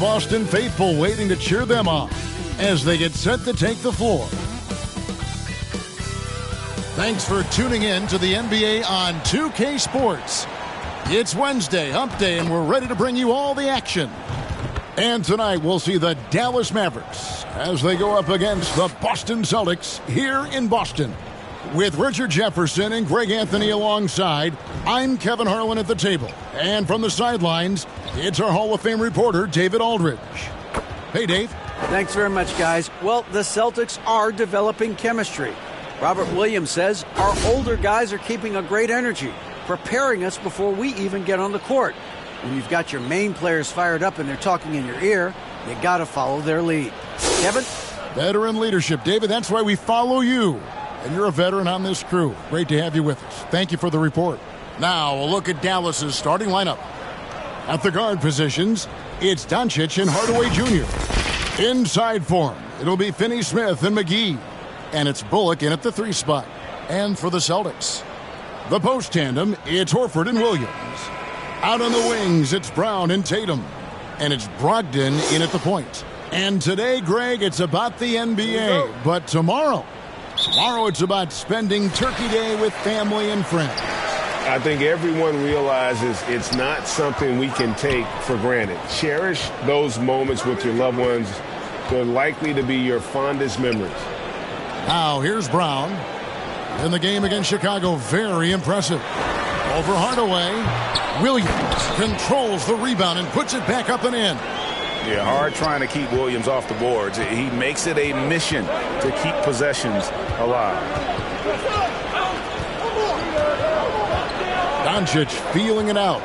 Boston faithful waiting to cheer them on as they get set to take the floor. Thanks for tuning in to the NBA on 2K Sports. It's Wednesday, hump day, and we're ready to bring you all the action. And tonight we'll see the Dallas Mavericks as they go up against the Boston Celtics here in Boston. With Richard Jefferson and Greg Anthony alongside, I'm Kevin Harlan at the table. And from the sidelines, it's our Hall of Fame reporter, David Aldridge. Hey, Dave. Thanks very much, guys. Well, the Celtics are developing chemistry. Robert Williams says our older guys are keeping a great energy, preparing us before we even get on the court. When you've got your main players fired up and they're talking in your ear, you got to follow their lead. Kevin? Veteran leadership, David. That's why we follow you. And you're a veteran on this crew. Great to have you with us. Thank you for the report. Now, a look at Dallas's starting lineup. At the guard positions, it's Doncic and Hardaway Jr. Inside form, it'll be Finney-Smith and McGee. And it's Bullock in at the 3 spot. And for the Celtics, the post tandem, it's Horford and Williams. Out on the wings, it's Brown and Tatum. And it's Brogdon in at the point. And today, Greg, it's about the NBA. But tomorrow it's about spending Turkey Day with family and friends. I think everyone realizes it's not something we can take for granted. Cherish those moments with your loved ones. They're likely to be your fondest memories. Now, here's Brown. In the game against Chicago, very impressive. Over Hardaway. Williams controls the rebound and puts it back up and in. Yeah, hard trying to keep Williams off the boards. He makes it a mission to keep possessions alive. Doncic feeling it out.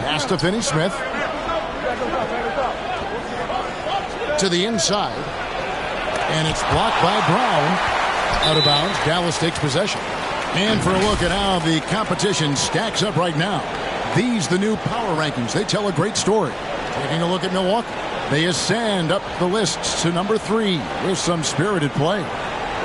Pass to Finney-Smith. To the inside. And it's blocked by Brown. Out of bounds. Dallas takes possession. And for a look at how the competition stacks up right now. These, the new power rankings. They tell a great story. Taking a look at Milwaukee. They ascend up the lists to number 3 with some spirited play.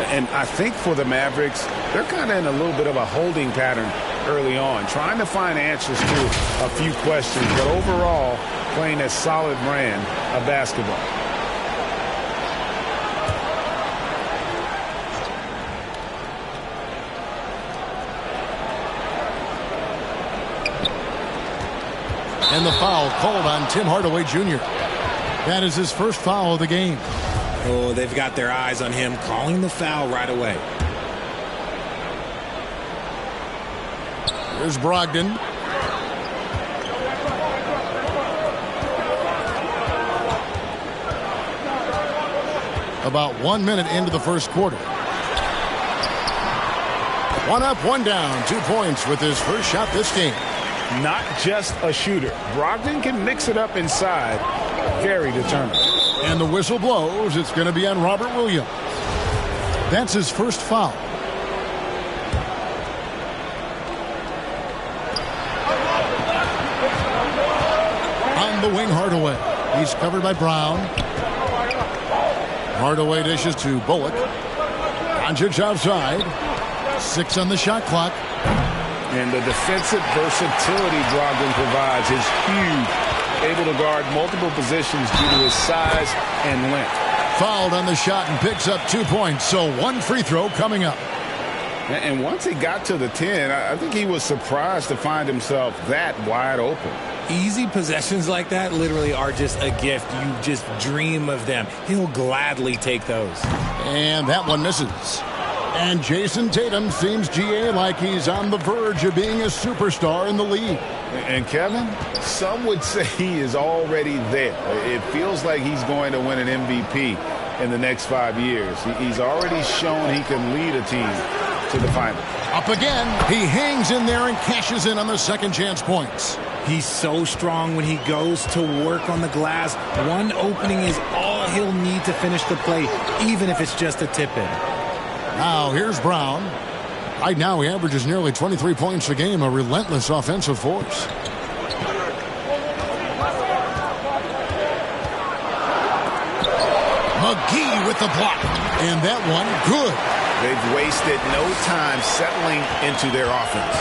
And I think for the Mavericks, they're kind of in a little bit of a holding pattern early on, trying to find answers to a few questions, but overall playing a solid brand of basketball. And the foul called on Tim Hardaway Jr. That is his first foul of the game. Oh, they've got their eyes on him, calling the foul right away. Here's Brogdon. About 1 minute into the first quarter. One up, one down. 2 points with his first shot this game. Not just a shooter. Brogdon can mix it up inside. Very determined. And the whistle blows. It's going to be on Robert Williams. That's his first foul. On the wing, Hardaway. He's covered by Brown. Hardaway dishes to Bullock. Doncic outside. 6 on the shot clock. And the defensive versatility Brogdon provides is huge. Able to guard multiple positions due to his size and length. Fouled on the shot and picks up 2 points. So 1 free throw coming up. And once he got to the 10, I think he was surprised to find himself that wide open. Easy possessions like that literally are just a gift. You just dream of them. He'll gladly take those. And that one misses. And Jason Tatum seems, GA, like he's on the verge of being a superstar in the league. And Kevin, some would say he is already there. It feels like he's going to win an MVP in the next 5 years. He's already shown he can lead a team to the final. Up again. He hangs in there and cashes in on the second chance points. He's so strong when he goes to work on the glass. One opening is all he'll need to finish the play, even if it's just a tip-in. Now, here's Brown. Right now, he averages nearly 23 points a game, a relentless offensive force. McGee with the block. And that one, good. They've wasted no time settling into their offense.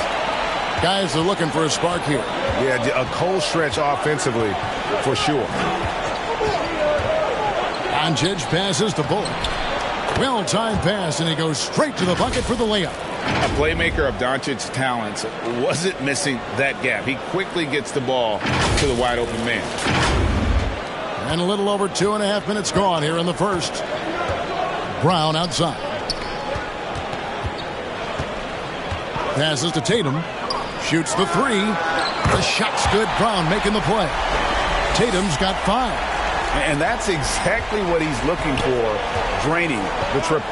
Guys are looking for a spark here. Yeah, a cold stretch offensively, for sure. Doncic passes to Bullock. Well-timed pass, and he goes straight to the bucket for the layup. A playmaker of Doncic's talents wasn't missing that gap. He quickly gets the ball to the wide-open man. And a little over 2.5 minutes gone here in the first. Brown outside. Passes to Tatum. Shoots the three. The shot's good. Brown making the play. Tatum's got 5. And that's exactly what he's looking for, draining the triple.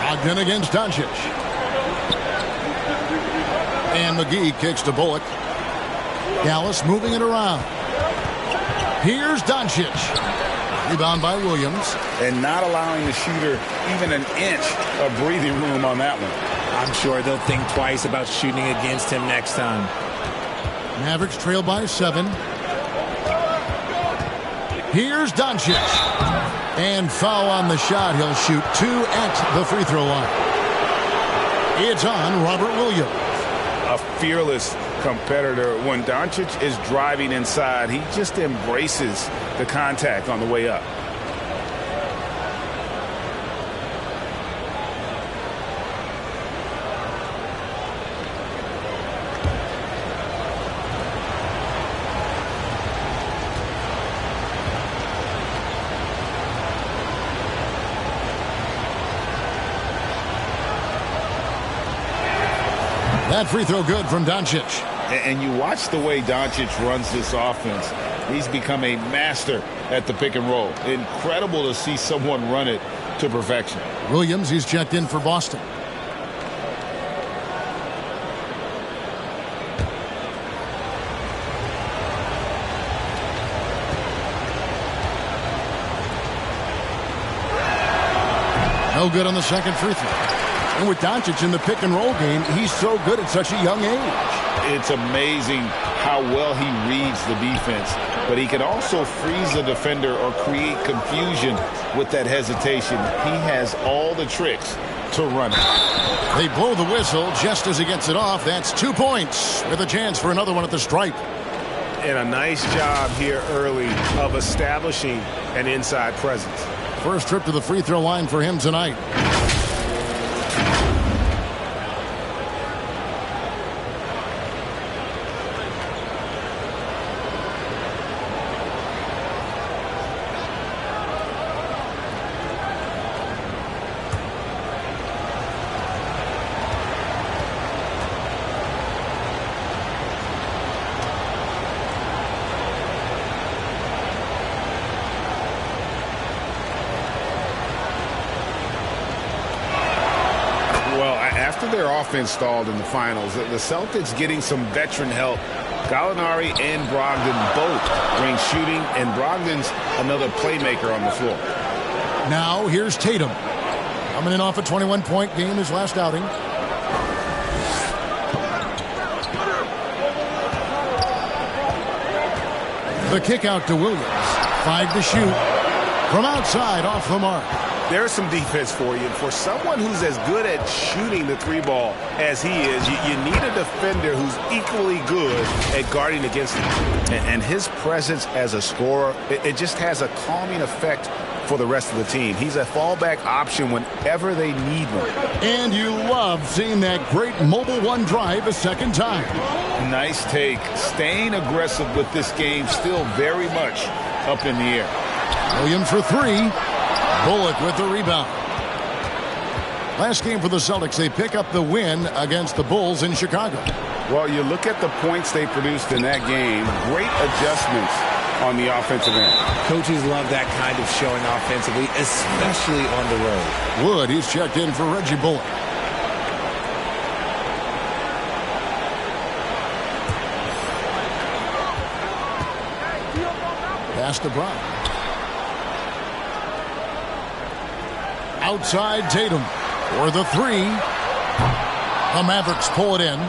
Ogden against Doncic. And McGee kicks to Bullock. Dallas moving it around. Here's Doncic. Rebound by Williams. And not allowing the shooter even an inch of breathing room on that one. I'm sure they'll think twice about shooting against him next time. Mavericks trail by 7. Here's Doncic. And foul on the shot. He'll shoot 2 at the free throw line. It's on Robert Williams. A fearless competitor. When Doncic is driving inside, he just embraces the contact on the way up. That free throw good from Doncic. And you watch the way Doncic runs this offense. He's become a master at the pick and roll. Incredible to see someone run it to perfection. Williams, he's checked in for Boston. No good on the second free throw. And with Doncic in the pick and roll game, he's so good at such a young age. It's amazing how well he reads the defense, but he can also freeze a defender or create confusion with that hesitation. He has all the tricks to run it. They blow the whistle just as he gets it off. That's 2 points with a chance for another one at the stripe. And a nice job here early of establishing an inside presence. First trip to the free throw line for him tonight. After their offense stalled in the finals, the Celtics getting some veteran help. Gallinari and Brogdon both bring shooting, and Brogdon's another playmaker on the floor. Now here's Tatum. Coming in off a 21-point game his last outing. The kick out to Williams. 5 to shoot. From outside, off the mark. There's some defense for you. For someone who's as good at shooting the three ball as he is, you need a defender who's equally good at guarding against him. And his presence as a scorer, it just has a calming effect for the rest of the team. He's a fallback option whenever they need one. And you love seeing that great mobile one drive a second time. Nice take. Staying aggressive with this game, still very much up in the air. Williams for 3. Bullock with the rebound. Last game for the Celtics, they pick up the win against the Bulls in Chicago. Well, you look at the points they produced in that game. Great adjustments on the offensive end. Coaches love that kind of showing offensively, especially on the road. Wood, he's checked in for Reggie Bullock. Pass to Brown. Outside Tatum for the 3. The Mavericks pull it in.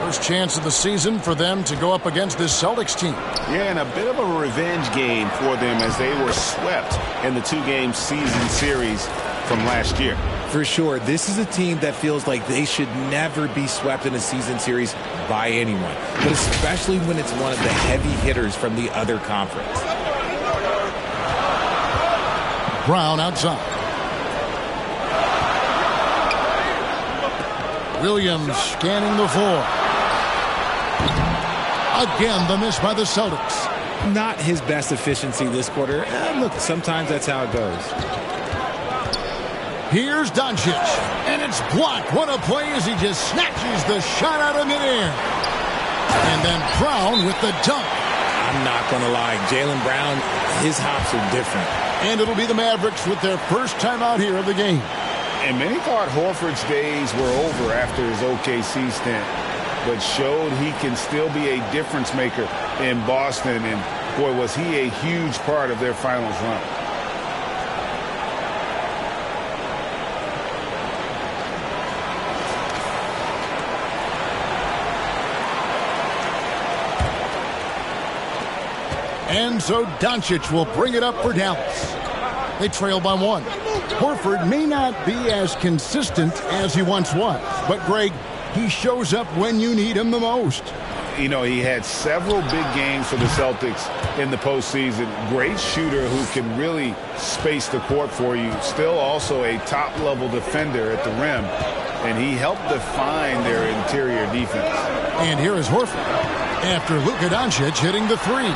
First chance of the season for them to go up against this Celtics team. Yeah, and a bit of a revenge game for them as they were swept in the 2-game season series from last year. For sure, this is a team that feels like they should never be swept in a season series by anyone, but especially when it's one of the heavy hitters from the other conference. Brown outside. Williams scanning the floor. Again, the miss by the Celtics. Not his best efficiency this quarter. Look, sometimes that's how it goes. Here's Doncic, and it's blocked. What a play as he just snatches the shot out of midair. And then Brown with the dunk. I'm not going to lie. Jaylen Brown, his hops are different. And it'll be the Mavericks with their first time out here of the game. And many thought Horford's days were over after his OKC stint, but showed he can still be a difference maker in Boston. And, boy, was he a huge part of their finals run. And so Doncic will bring it up for Dallas. They trail by 1. Horford may not be as consistent as he once was, but Greg, he shows up when you need him the most. You know, he had several big games for the Celtics in the postseason. Great shooter who can really space the court for you. Still also a top-level defender at the rim, and he helped define their interior defense. And here is Horford after Luka Doncic hitting the 3.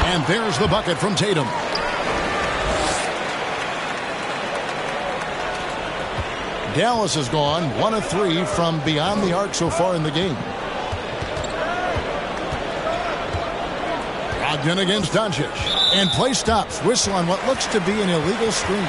And there's the bucket from Tatum. Dallas has gone 1 of 3 from beyond the arc so far in the game. Ogden against Doncic. And play stops. Whistle on what looks to be an illegal screen.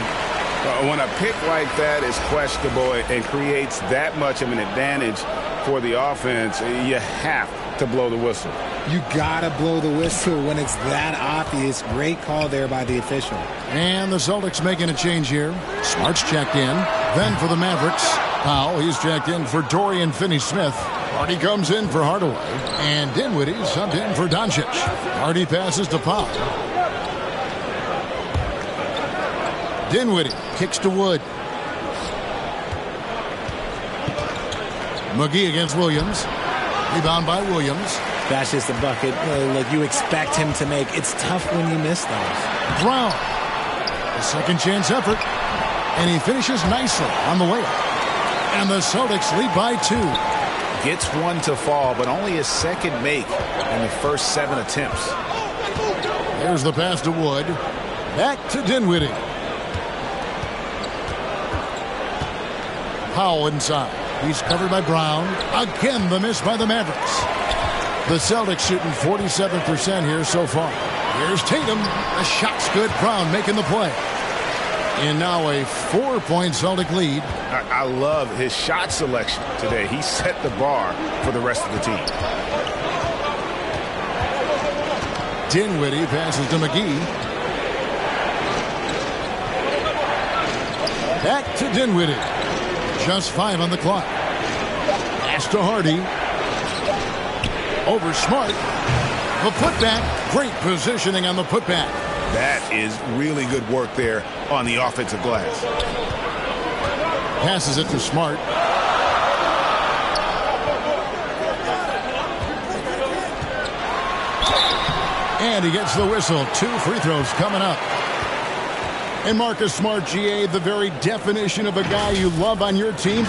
When a pick like that is questionable and creates that much of an advantage for the offense, you have to blow the whistle. You gotta blow the whistle when it's that obvious. Great call there by the official. And the Celtics making a change here. Smart's checked in. Then for the Mavericks, Powell, he's checked in for Dorian Finney-Smith. Hardy comes in for Hardaway. And Dinwiddie subbed in for Doncic. Hardy passes to Powell. Dinwiddie kicks to Wood. McGee against Williams. Rebound by Williams. That's just a bucket. Look, you expect him to make. It's tough when you miss those. Brown. A second chance effort. And he finishes nicely on the layup. And the Celtics lead by 2. Gets one to fall, but only a second make in the first 7 attempts. There's the pass to Wood. Back to Dinwiddie. Powell inside. He's covered by Brown. Again, the miss by the Mavericks. The Celtics shooting 47% here so far. Here's Tatum. The shot's good. Brown making the play. And now a 4-point Celtic lead. I love his shot selection today. He set the bar for the rest of the team. Dinwiddie passes to McGee. Back to Dinwiddie. Just 5 on the clock. Pass to Hardy. Over Smart. The putback. Great positioning on the putback. That is really good work there on the offensive glass. Passes it to Smart. And he gets the whistle. 2 free throws coming up. And Marcus Smart, GA, the very definition of a guy you love on your team,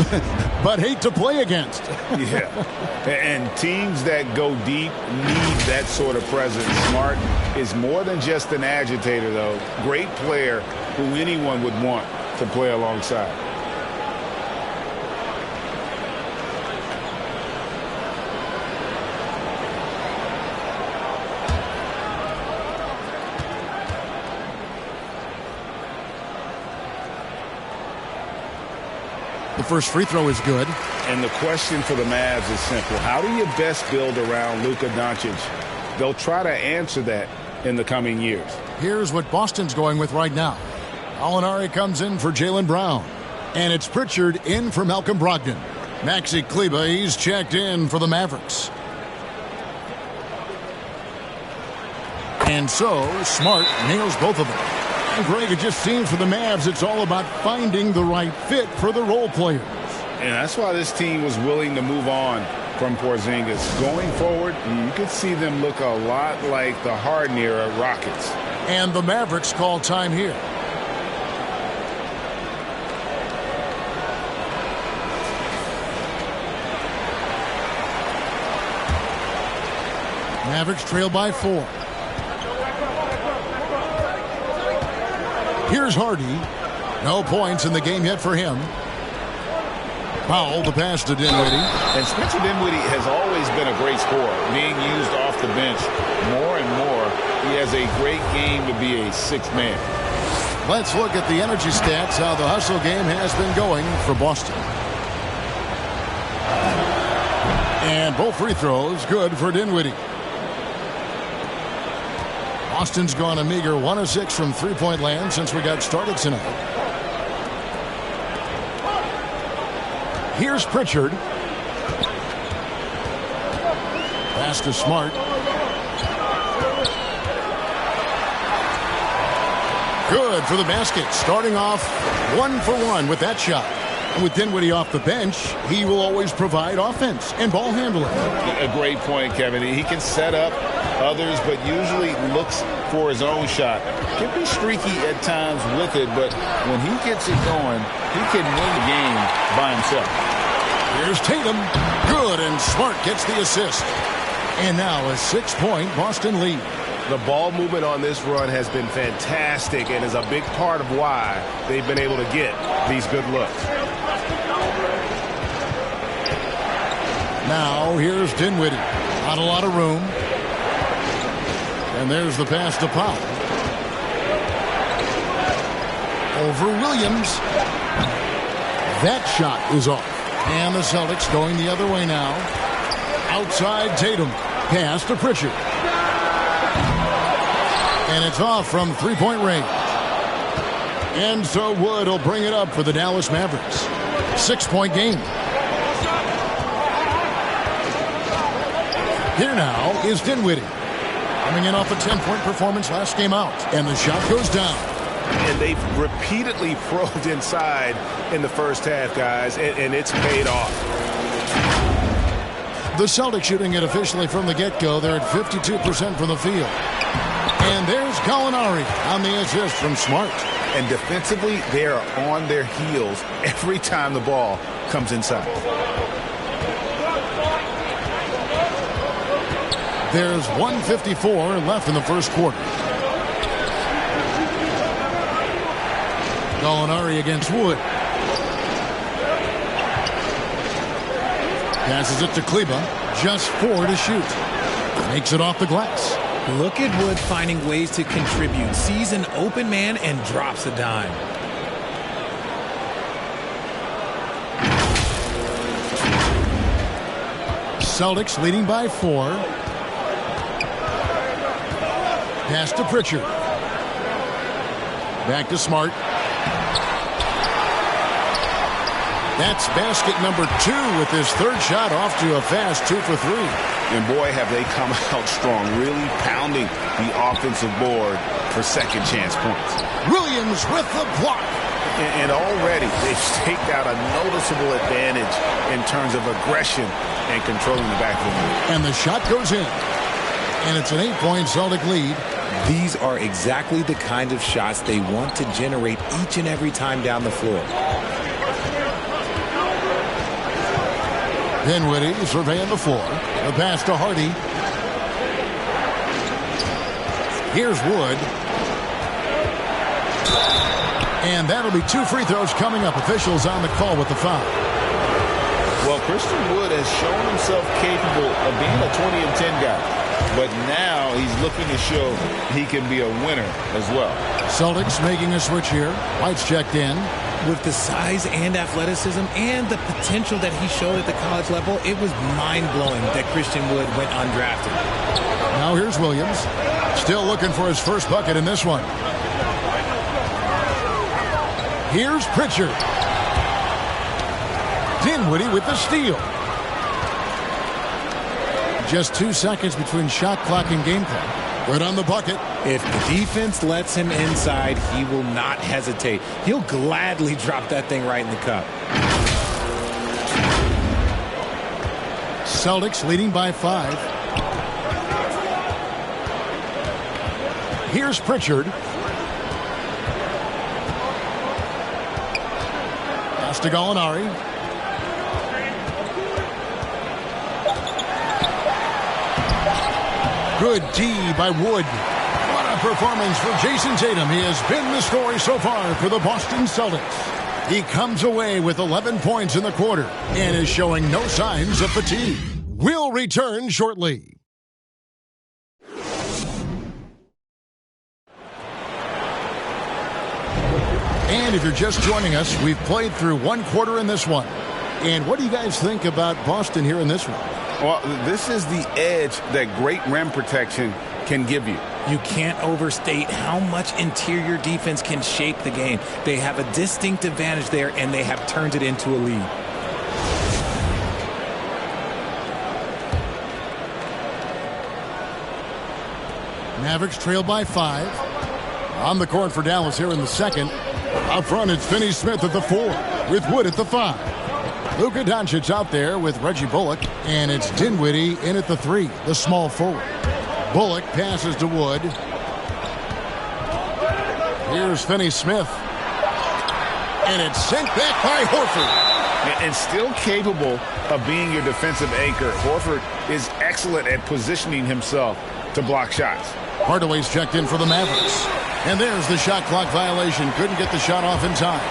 but hate to play against. Yeah. And teams that go deep need that sort of presence. Smart is more than just an agitator, though. Great player who anyone would want to play alongside. The first free throw is good. And the question for the Mavs is simple. How do you best build around Luka Doncic? They'll try to answer that in the coming years. Here's what Boston's going with right now. Alinari comes in for Jaylen Brown. And it's Pritchard in for Malcolm Brogdon. Maxi Kleber, he's checked in for the Mavericks. And so, Smart nails both of them. And Greg, it just seems for the Mavs it's all about finding the right fit for the role players. And that's why this team was willing to move on from Porzingis. Going forward, you could see them look a lot like the Harden-era Rockets. And the Mavericks call time here. Mavericks trail by 4. Here's Hardy. No points in the game yet for him. Powell, the pass to Dinwiddie. And Spencer Dinwiddie has always been a great scorer, being used off the bench more and more. He has a great game to be a sixth man. Let's look at the energy stats, how the hustle game has been going for Boston. And both free throws good for Dinwiddie. Boston's gone a meager 1 of 6 from three-point land since we got started tonight. Here's Pritchard. Pass to Smart. Good for the basket. Starting off 1 for 1 with that shot. And with Dinwiddie off the bench, he will always provide offense and ball handling. A great point, Kevin. He can set up others, but usually looks for his own shot. Can be streaky at times with it, but when he gets it going, he can win the game by himself. Here's Tatum. Good, and Smart gets the assist. And now a 6-point Boston lead. The ball movement on this run has been fantastic and is a big part of why they've been able to get these good looks. Now here's Dinwiddie. Not a lot of room. And there's the pass to Powell. Over Williams. That shot is off. And the Celtics going the other way now. Outside Tatum. Pass to Pritchard. And it's off from three-point range. And so Wood will bring it up for the Dallas Mavericks. 6-point game. Here now is Dinwiddie. Coming in off a 10-point performance last game out. And the shot goes down. And they've repeatedly probed inside in the first half, guys, and it's paid off. The Celtics shooting it officially from the get-go. They're at 52% from the field. And there's Gallinari on the assist from Smart. And defensively, they are on their heels every time the ball comes inside. There's 1:54 left in the first quarter. Gallinari against Wood. Passes it to Kleba. Just 4 to shoot. Makes it off the glass. Look at Wood finding ways to contribute. Sees an open man and drops a dime. Celtics leading by 4. Pass to Pritchard. Back to Smart. That's basket number 2 with his third shot off to a fast 2 for 3. And boy, have they come out strong, really pounding the offensive board for second chance points. Williams with the block. And already they've staked out a noticeable advantage in terms of aggression and controlling the backcourt. And the shot goes in. And it's an 8-point Celtic lead. These are exactly the kind of shots they want to generate each and every time down the floor. Dinwiddie surveying the floor. The pass to Hardy. Here's Wood. And that'll be 2 free throws coming up. Officials on the call with the foul. Well, Christian Wood has shown himself capable of being a 20 and 10 guy. But now he's looking to show he can be a winner as well. Celtics making a switch here. White's checked in. With the size and athleticism and the potential that he showed at the college level, it was mind-blowing that Christian Wood went undrafted. Now here's Williams. Still looking for his first bucket in this one. Here's Pritchard. Dinwiddie with the steal. Just 2 seconds between shot clock and game clock. Good on the bucket. If the defense lets him inside, he will not hesitate. He'll gladly drop that thing right in the cup. Celtics leading by 5. Here's Pritchard. Pass to Gallinari. Good D by Wood. What a performance for Jason Tatum. He has been the story so far for the Boston Celtics. He comes away with 11 points in the quarter and is showing no signs of fatigue. We'll return shortly. And if you're just joining us, we've played through one quarter in this one. And what do you guys think about Boston here in this one? Well, this is the edge that great rim protection can give you. You can't overstate how much interior defense can shape the game. They have a distinct advantage there, and they have turned it into a lead. Mavericks trail by 5. On the court for Dallas here in the second. Up front, it's Finney-Smith at the 4, with Wood at the 5. Luka Doncic out there with Reggie Bullock, and it's Dinwiddie in at the 3, the small forward. Bullock passes to Wood. Here's Finney-Smith. And it's sent back by Horford. And still capable of being your defensive anchor. Horford is excellent at positioning himself to block shots. Hardaway's checked in for the Mavericks. And there's the shot clock violation. Couldn't get the shot off in time.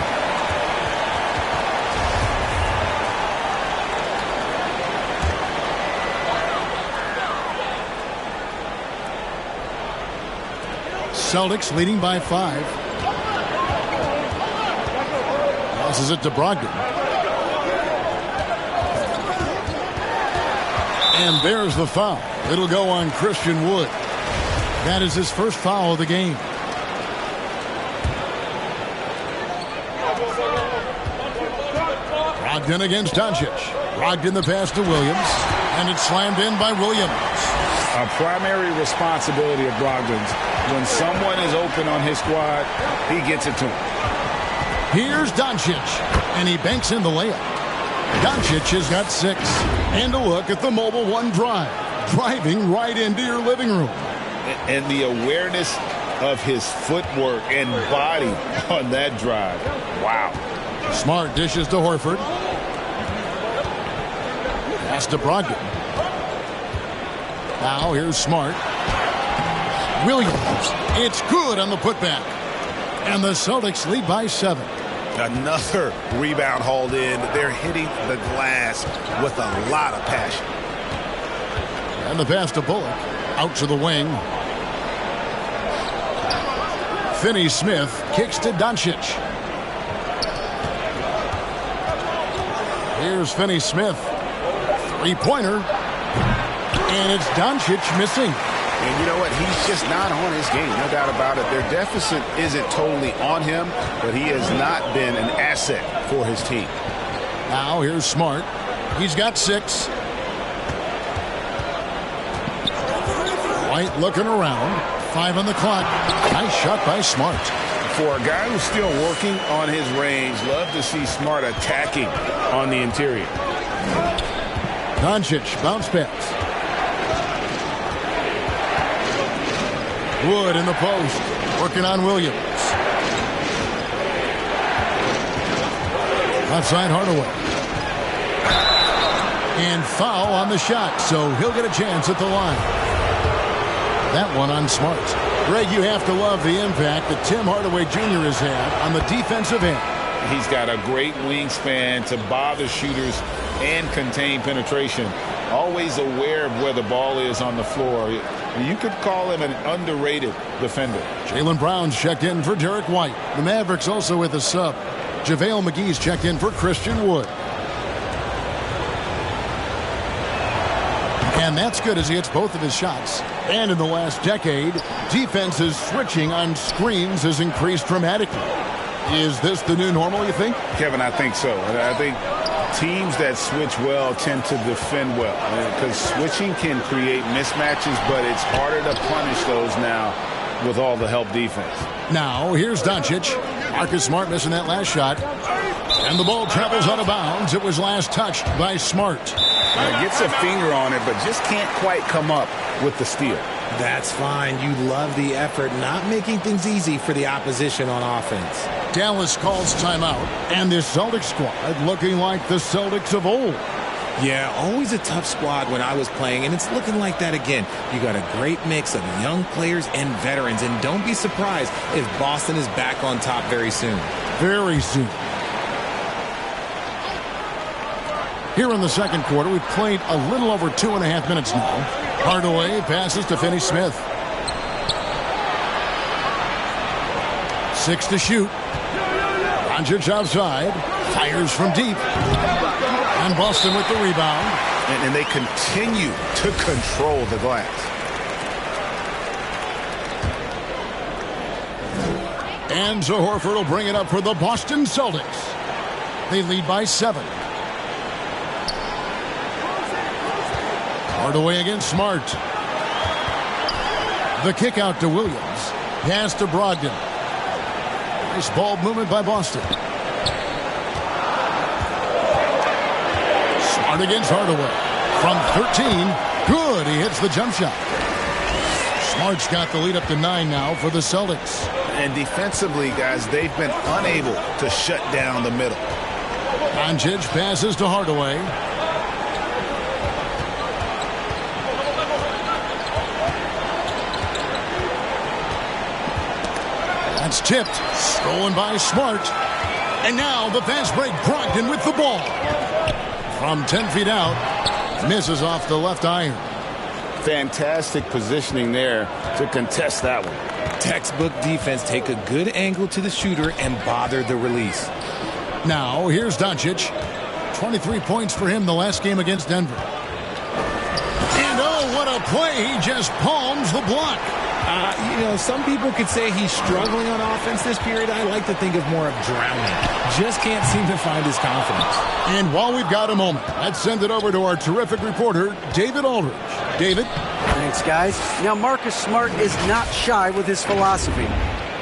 Celtics leading by 5. Passes it to Brogdon. And there's the foul. It'll go on Christian Wood. That is his first foul of the game. Brogdon against Doncic. Brogdon the pass to Williams. And it's slammed in by Williams. A primary responsibility of Brogdon's. When someone is open on his squad, he gets it to him. Here's Doncic. And he banks in the layup. Doncic has got 6. And a look at the Mobile One drive. Driving right into your living room. And the awareness of his footwork and body on that drive. Wow. Smart dishes to Horford. Pass to Brogdon. Now here's Smart. Williams. It's good on the putback. And the Celtics lead by 7. Another rebound hauled in. They're hitting the glass with a lot of passion. And the pass to Bullock. Out to the wing. Finney-Smith kicks to Doncic. Here's Finney-Smith. Three-pointer. And it's Doncic missing. And you know what? He's just not on his game. No doubt about it. Their deficit isn't totally on him, but he has not been an asset for his team. Now here's Smart. He's got 6. White looking around. 5 on the clock. Nice shot by Smart. For a guy who's still working on his range, love to see Smart attacking on the interior. Doncic bounce pass. Wood in the post. Working on Williams. Outside Hardaway. And foul on the shot, so he'll get a chance at the line. That one on Smart. Greg, you have to love the impact that Tim Hardaway Jr. has had on the defensive end. He's got a great wingspan to bother shooters and contain penetration. Always aware of where the ball is on the floor. You could call him an underrated defender. Jaylen Brown's checked in for Derek White. The Mavericks also with a sub. JaVale McGee's checked in for Christian Wood. And that's good as he hits both of his shots. And in the last decade, defenses switching on screens has increased dramatically. Is this the new normal, you think? Kevin, I think so. I think Teams that switch well tend to defend well because switching can create mismatches, but it's harder to punish those now with all the help defense. Now, here's Doncic. Marcus Smart missing that last shot. And the ball travels out of bounds. It was last touched by Smart. Gets a finger on it, but just can't quite come up with the steal. That's fine. You love the effort, not making things easy for the opposition on offense. Dallas calls timeout, and this Celtics squad looking like the Celtics of old. Yeah, always a tough squad when I was playing, and it's looking like that again. You got a great mix of young players and veterans, and don't be surprised if Boston is back on top very soon. Very soon. Here in the second quarter, we've played a little over 2.5 minutes now. Hardaway passes to Finney-Smith. 6 to shoot. Doncic outside. Fires from deep. And Boston with the rebound. And they continue to control the glass. And so Horford will bring it up for the Boston Celtics. They lead by 7. Hardaway against Smart. The kick out to Williams. Pass to Brogdon. Nice ball movement by Boston. Smart against Hardaway. From 13. Good. He hits the jump shot. Smart's got the lead up to 9 now for the Celtics. And defensively, guys, they've been unable to shut down the middle. Doncic passes to Hardaway. That's tipped. Stolen by Smart. And now the fast break. Brogdon with the ball. From 10 feet out. Misses off the left iron. Fantastic positioning there to contest that one. Textbook defense. Take a good angle to the shooter and bother the release. Now here's Doncic. 23 points for him the last game against Denver. And oh, what a play. He just palms the block. Some people could say he's struggling on offense this period. I like to think of more of drowning. Just can't seem to find his confidence. And while we've got a moment, let's send it over to our terrific reporter, David Aldridge. David? Thanks, guys. Now, Marcus Smart is not shy with his philosophy.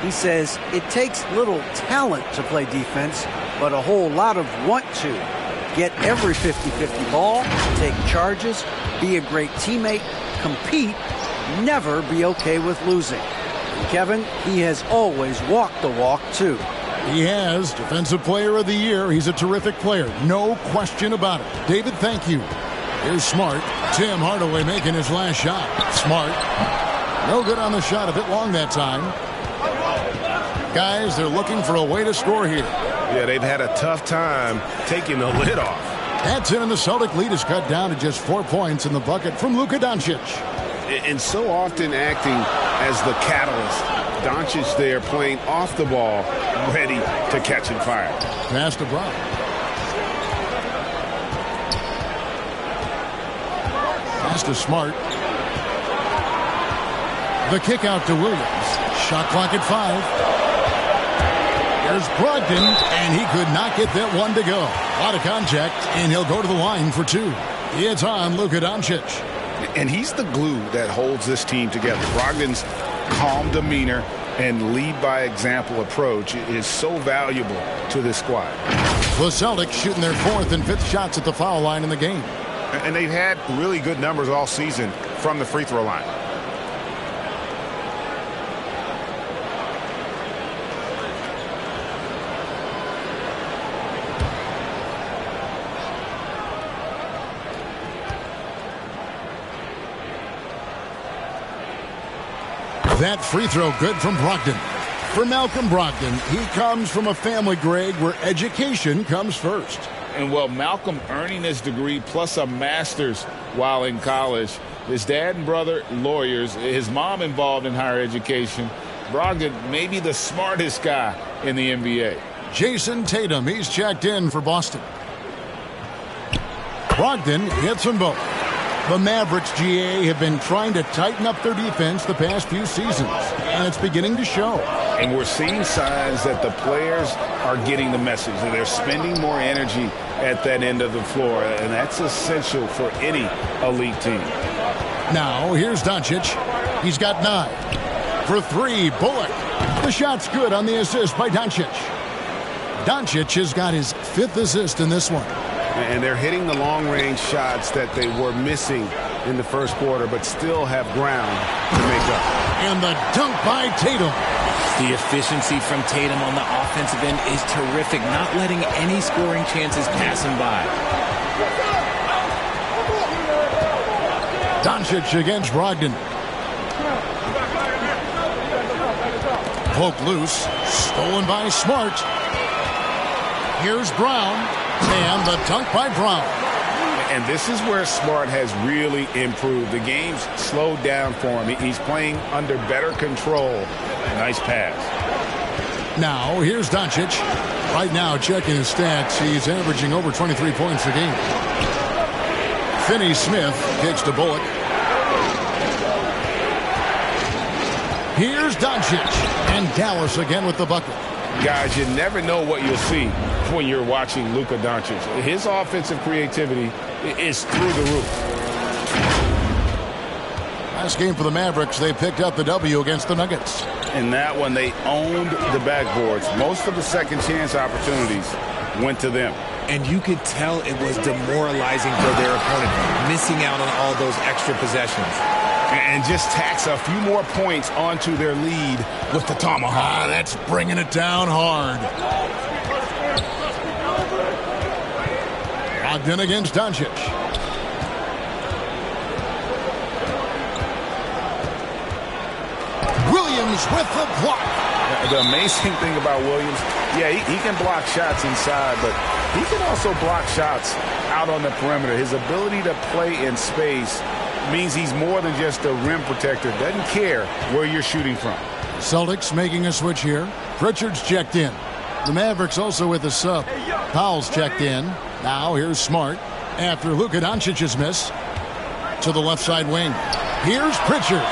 He says it takes little talent to play defense, but a whole lot of want to. Get every 50-50 ball, take charges, be a great teammate, compete, never be okay with losing. And Kevin, he has always walked the walk, too. He has. Defensive Player of the Year. He's a terrific player. No question about it. David, thank you. Here's Smart. Tim Hardaway making his last shot. Smart. No good on the shot. A bit long that time. Guys, they're looking for a way to score here. Yeah, they've had a tough time taking the lid off. That's it, and the Celtic lead is cut down to just 4 points in the bucket from Luka Doncic. And so often acting as the catalyst. Doncic there playing off the ball, ready to catch and fire. Pass to Brown. Pass to Smart. The kick out to Williams. Shot clock at 5. There's Brogdon, and he could not get that one to go. A lot of contact, and he'll go to the line for 2. It's on Luka Doncic. And he's the glue that holds this team together. Brogdon's calm demeanor and lead-by-example approach is so valuable to this squad. The Celtics shooting their 4th and 5th shots at the foul line in the game. And they've had really good numbers all season from the free throw line. That free throw good from Brogdon. For Malcolm Brogdon, he comes from a family, Greg, where education comes first. And well, Malcolm earning his degree plus a master's while in college. His dad and brother, lawyers. His mom involved in higher education. Brogdon may be the smartest guy in the NBA. Jason Tatum, he's checked in for Boston. Brogdon hits them both. The Mavericks, GA, have been trying to tighten up their defense the past few seasons, and it's beginning to show. And we're seeing signs that the players are getting the message, and they're spending more energy at that end of the floor, and that's essential for any elite team. Now, here's Doncic. He's got 9. For 3, Bullock. The shot's good on the assist by Doncic. Doncic has got his 5th assist in this one. And they're hitting the long-range shots that they were missing in the first quarter, but still have ground to make up. And the dunk by Tatum. The efficiency from Tatum on the offensive end is terrific, not letting any scoring chances pass him by. Doncic against Brogdon. Poked loose. Stolen by Smart. Here's Brown. And the dunk by Brown. And this is where Smart has really improved. The game's slowed down for him. He's playing under better control. Nice pass. Now, here's Doncic. Right now, checking his stats, he's averaging over 23 points a game. Finney-Smith kicks to Bullock. Here's Doncic. And Dallas again with the bucket. Guys, you never know what you'll see when you're watching Luka Doncic. His offensive creativity is through the roof. Last game for the Mavericks, they picked up the W against the Nuggets. In that one, they owned the backboards. Most of the second chance opportunities went to them. And you could tell it was demoralizing for their opponent, missing out on all those extra possessions. And just tacks a few more points onto their lead with the tomahawk. That's bringing it down hard. Brogdon against Doncic. Williams with the block. The amazing thing about Williams, he can block shots inside, but he can also block shots out on the perimeter. His ability to play in space means he's more than just a rim protector. Doesn't care where you're shooting from. Celtics making a switch here. Pritchard's checked in. The Mavericks also with a sub. Powell's checked in. Now here's Smart after Luka Doncic's miss to the left side wing. Here's Pritchard.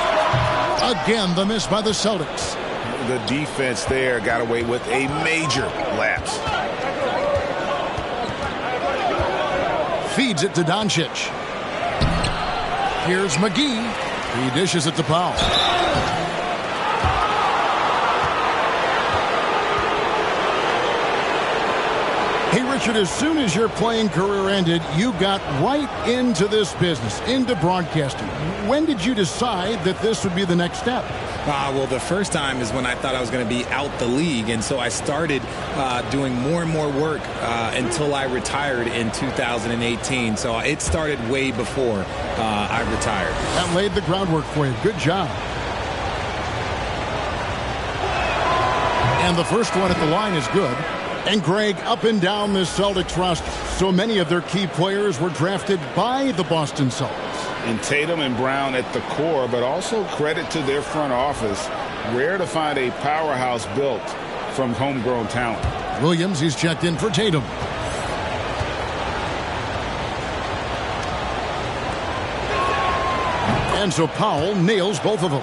Again, the miss by the Celtics. The defense there got away with a major lapse. Feeds it to Doncic. Here's McGee. He dishes it to Powell. Hey, Richard, as soon as your playing career ended, you got right into this business, into broadcasting. When did you decide that this would be the next step? Well, the first time is when I thought I was going to be out the league, and so I started doing more and more work until I retired in 2018. So it started way before I retired. That laid the groundwork for you. Good job. And the first one at the line is good. And Greg, up and down this Celtics roster, so many of their key players were drafted by the Boston Celtics. And Tatum and Brown at the core, but also credit to their front office. Rare to find a powerhouse built from homegrown talent. Williams, he's checked in for Tatum. And so Powell nails both of them.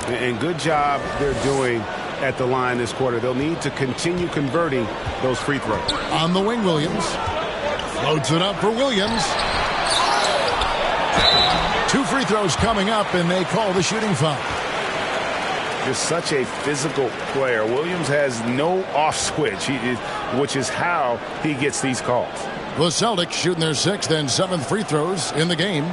And good job they're doing at the line this quarter. They'll need to continue converting those free throws. On the wing, Williams. Floats it up for Williams. 2 free throws coming up, and they call the shooting foul. Just such a physical player. Williams has no off switch, which is how he gets these calls. The Celtics shooting their 6th and 7th free throws in the game.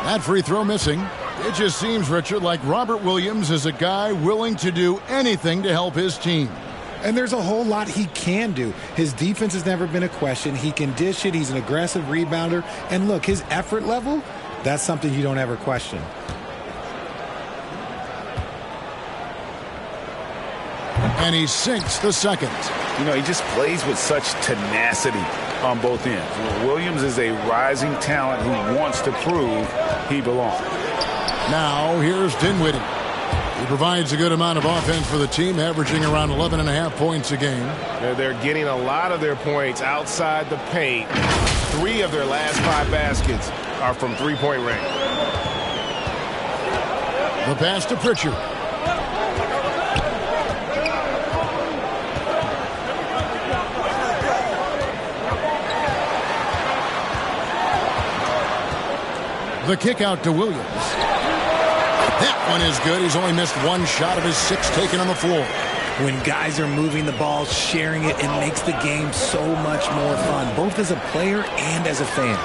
That free throw missing. It just seems, Richard, like Robert Williams is a guy willing to do anything to help his team. And there's a whole lot he can do. His defense has never been a question. He can dish it. He's an aggressive rebounder. And look, his effort level, that's something you don't ever question. And he sinks the second. You know, he just plays with such tenacity on both ends. Williams is a rising talent who wants to prove he belongs. Now here's Dinwiddie. He provides a good amount of offense for the team, averaging around 11.5 points a game. They're getting a lot of their points outside the paint. 3 of their last 5 baskets are from three-point range. The pass to Pritchard. The kick out to Williams. That one is good. He's only missed 1 shot of his 6 taken on the floor. When guys are moving the ball, sharing it, it makes the game so much more fun, both as a player and as a fan.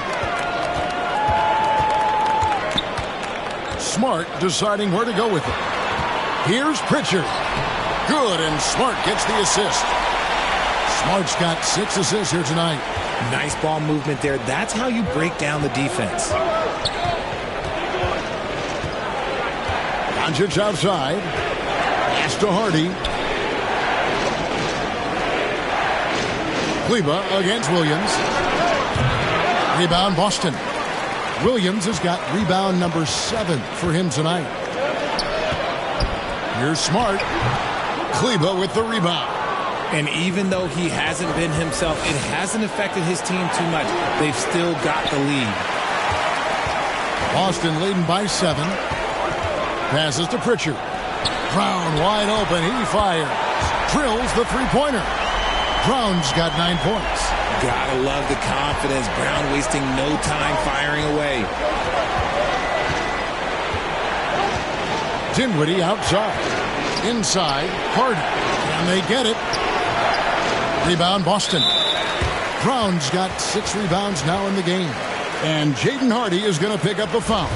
Smart deciding where to go with it. Here's Pritchard. Good, and Smart gets the assist. Smart's got 6 assists here tonight. Nice ball movement there. That's how you break down the defense. Doncic outside. Pass to Hardy. Kleba against Williams. Rebound Boston. Williams has got rebound number 7 for him tonight. Here's Smart. Kleba with the rebound. And even though he hasn't been himself, it hasn't affected his team too much. They've still got the lead. Boston leading by 7. Passes to Pritchard. Brown wide open. He fires. Drills the three-pointer. Brown's got 9 points. Gotta love the confidence. Brown wasting no time firing away. Dinwiddie outside. Inside. Hardy. And they get it. Rebound Boston. Brown's got 6 rebounds now in the game. And Jaden Hardy is going to pick up a foul.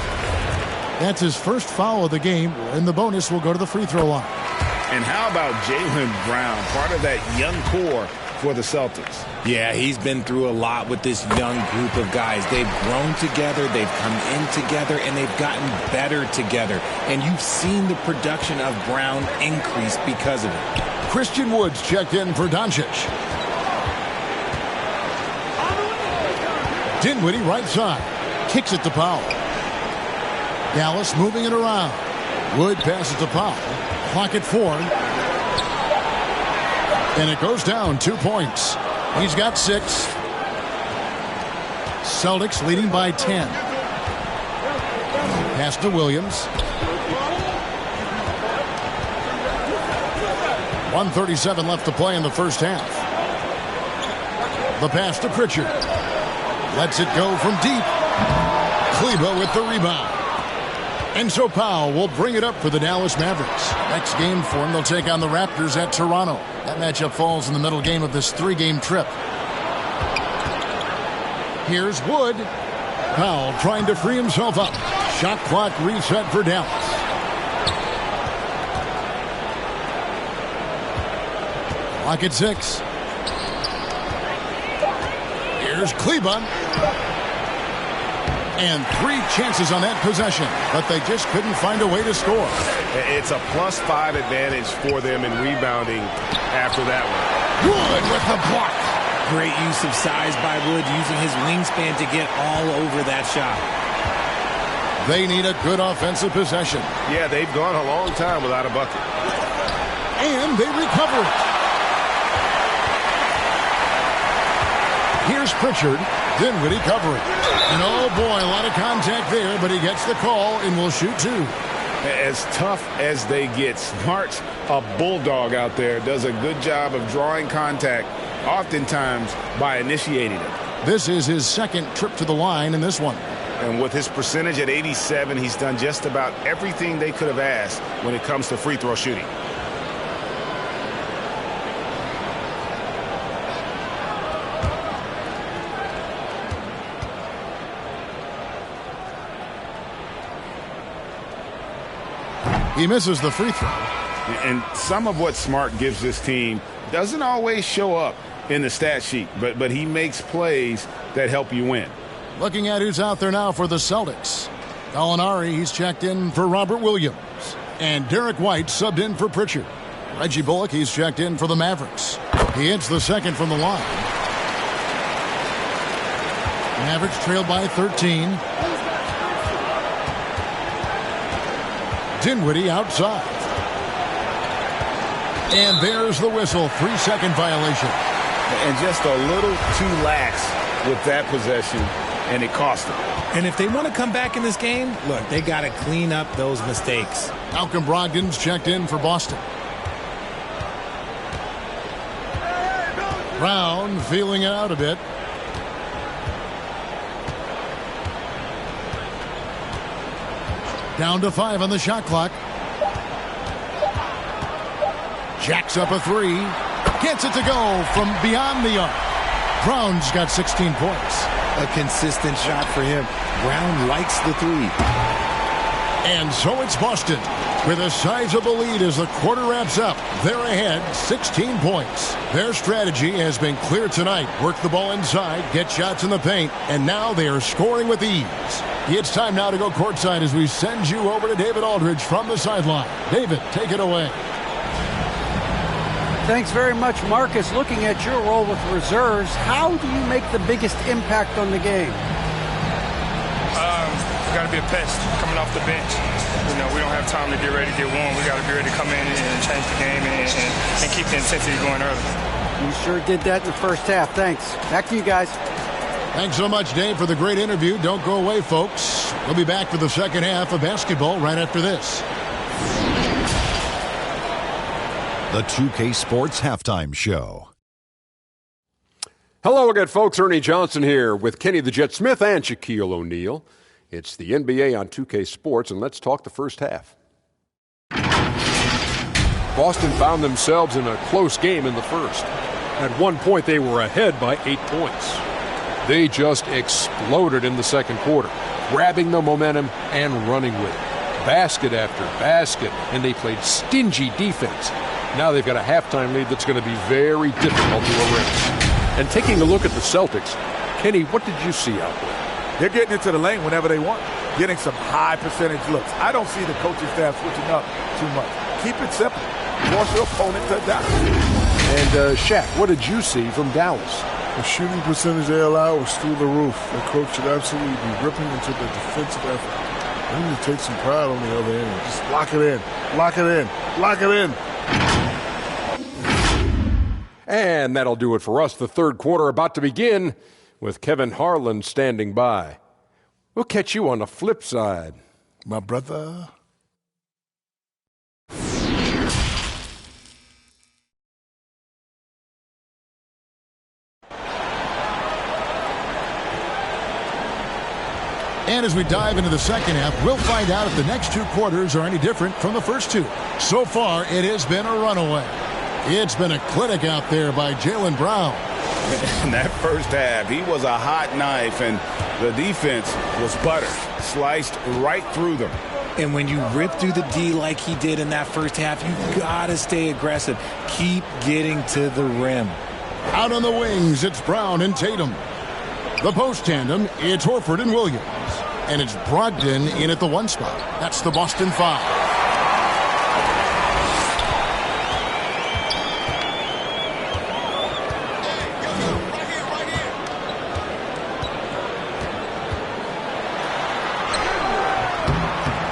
That's his first foul of the game, and the bonus will go to the free throw line. And how about Jaylen Brown, part of that young core for the Celtics? Yeah, he's been through a lot with this young group of guys. They've grown together, they've come in together, and they've gotten better together. And you've seen the production of Brown increase because of it. Christian Woods checked in for Doncic. Dinwiddie right side. Kicks it to Powell. Dallas moving it around. Wood passes to Powell. Clock at 4. And it goes down 2 points. He's got 6. Celtics leading by 10. Pass to Williams. 1:37 left to play in the first half. The pass to Pritchard. Lets it go from deep. Kleba with the rebound. And so Powell will bring it up for the Dallas Mavericks. Next game for them, they'll take on the Raptors at Toronto. That matchup falls in the middle game of this 3-game trip. Here's Wood. Powell trying to free himself up. Shot clock reset for Dallas. Clock at 6. Here's Kleba. And 3 chances on that possession, but they just couldn't find a way to score. It's a +5 advantage for them in rebounding after that one. Wood with the block. Great use of size by Wood, using his wingspan to get all over that shot. They need a good offensive possession. Yeah, they've gone a long time without a bucket. And they recover it. Here's Pritchard. Dinwiddie covering. And oh boy, a lot of contact there, but he gets the call and will shoot 2. As tough as they get, Smart's a bulldog out there. Does a good job of drawing contact, oftentimes by initiating it. This is his 2nd trip to the line in this one. And with his percentage at 87, he's done just about everything they could have asked when it comes to free throw shooting. He misses the free throw. And some of what Smart gives this team doesn't always show up in the stat sheet, but he makes plays that help you win. Looking at who's out there now for the Celtics. Gallinari, he's checked in for Robert Williams. And Derek White subbed in for Pritchard. Reggie Bullock, he's checked in for the Mavericks. He hits the second from the line. Mavericks trailed by 13. Dinwiddie outside. And there's the whistle. 3-second violation. And just a little too lax with that possession, and it cost them. And if they want to come back in this game, look, they got to clean up those mistakes. Malcolm Brogdon's checked in for Boston. Brown feeling it out a bit. Down to 5 on the shot clock. Jacks up a 3. Gets it to go from beyond the arc. Brown's got 16 points. A consistent shot for him. Brown likes the 3. And so it's Boston with a sizable lead as the quarter wraps up. They're ahead 16 points. Their strategy has been clear tonight. Work the ball inside, get shots in the paint, and now they are scoring with ease. It's time now to go courtside as we send you over to David Aldridge from the sideline. David, take it away. Thanks very much, Marcus. Looking at your role with reserves, how do you make the biggest impact on the game? Got to be a pest coming off the bench. You know, we don't have time to get ready to get warm. We got to be ready to come in and change the game and keep the intensity going early. You sure did that in the first half. Thanks. Back to you guys. Thanks so much, Dave, for the great interview. Don't go away, folks. We'll be back for the second half of basketball right after this. The 2K Sports Halftime Show. Hello again, folks. Ernie Johnson here with Kenny the Jet Smith and Shaquille O'Neal. It's the NBA on 2K Sports, and let's talk the first half. Boston found themselves in a close game in the first. At one point, they were ahead by 8 points. They just exploded in the second quarter, grabbing the momentum and running with it. Basket after basket, and they played stingy defense. Now they've got a halftime lead that's going to be very difficult to erase. And taking a look at the Celtics, Kenny, what did you see out there? They're getting into the lane whenever they want, getting some high percentage looks. I don't see the coaching staff switching up too much. Keep it simple. Force your opponent to die. And Shaq, what did you see from Dallas? The shooting percentage they allow was through the roof. The coach should absolutely be ripping into the defensive effort. They need to take some pride on the other end and just lock it in. Lock it in. Lock it in. And that'll do it for us. The third quarter about to begin with Kevin Harlan standing by. We'll catch you on the flip side. My brother. And as we dive into the second half, we'll find out if the next two quarters are any different from the first two. So far, it has been a runaway. It's been a clinic out there by Jaylen Brown. In that first half, he was a hot knife, and the defense was butter, sliced right through them. And when you rip through the D like he did in that first half, you got to stay aggressive. Keep getting to the rim. Out on the wings, it's Brown and Tatum. The post tandem, it's Horford and Williams. And it's Brogdon in at the 1 spot. That's the Boston 5.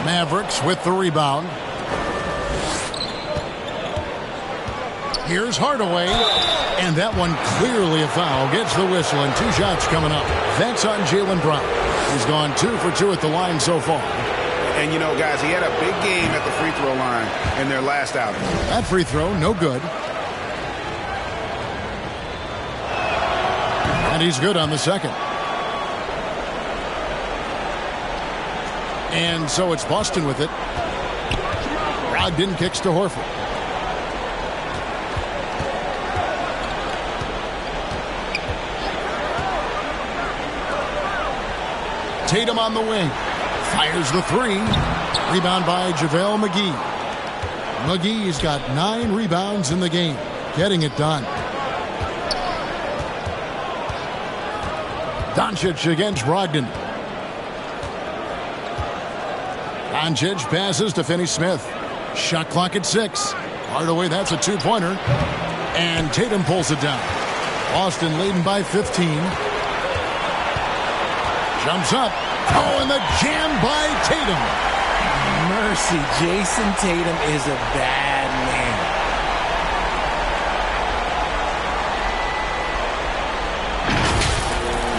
Mavericks with the rebound. Here's Hardaway. And that one clearly a foul. Gets the whistle and 2 shots coming up. That's on Jaylen Brown. He's gone 2 for 2 at the line so far. And, you know, guys, he had a big game at the free throw line in their last outing. That free throw, no good. And he's good on the second. And so it's Boston with it. Brogdon kicks to Horford. Tatum on the wing. Fires the 3. Rebound by JaVale McGee. McGee's got 9 rebounds in the game. Getting it done. Doncic against Brogdon. Doncic passes to Finney-Smith. Shot clock at 6. Hardaway, that's a two-pointer. And Tatum pulls it down. Boston leading by 15. Jumps up. Oh, and the jam by Tatum. Mercy, Jason Tatum is a bad man.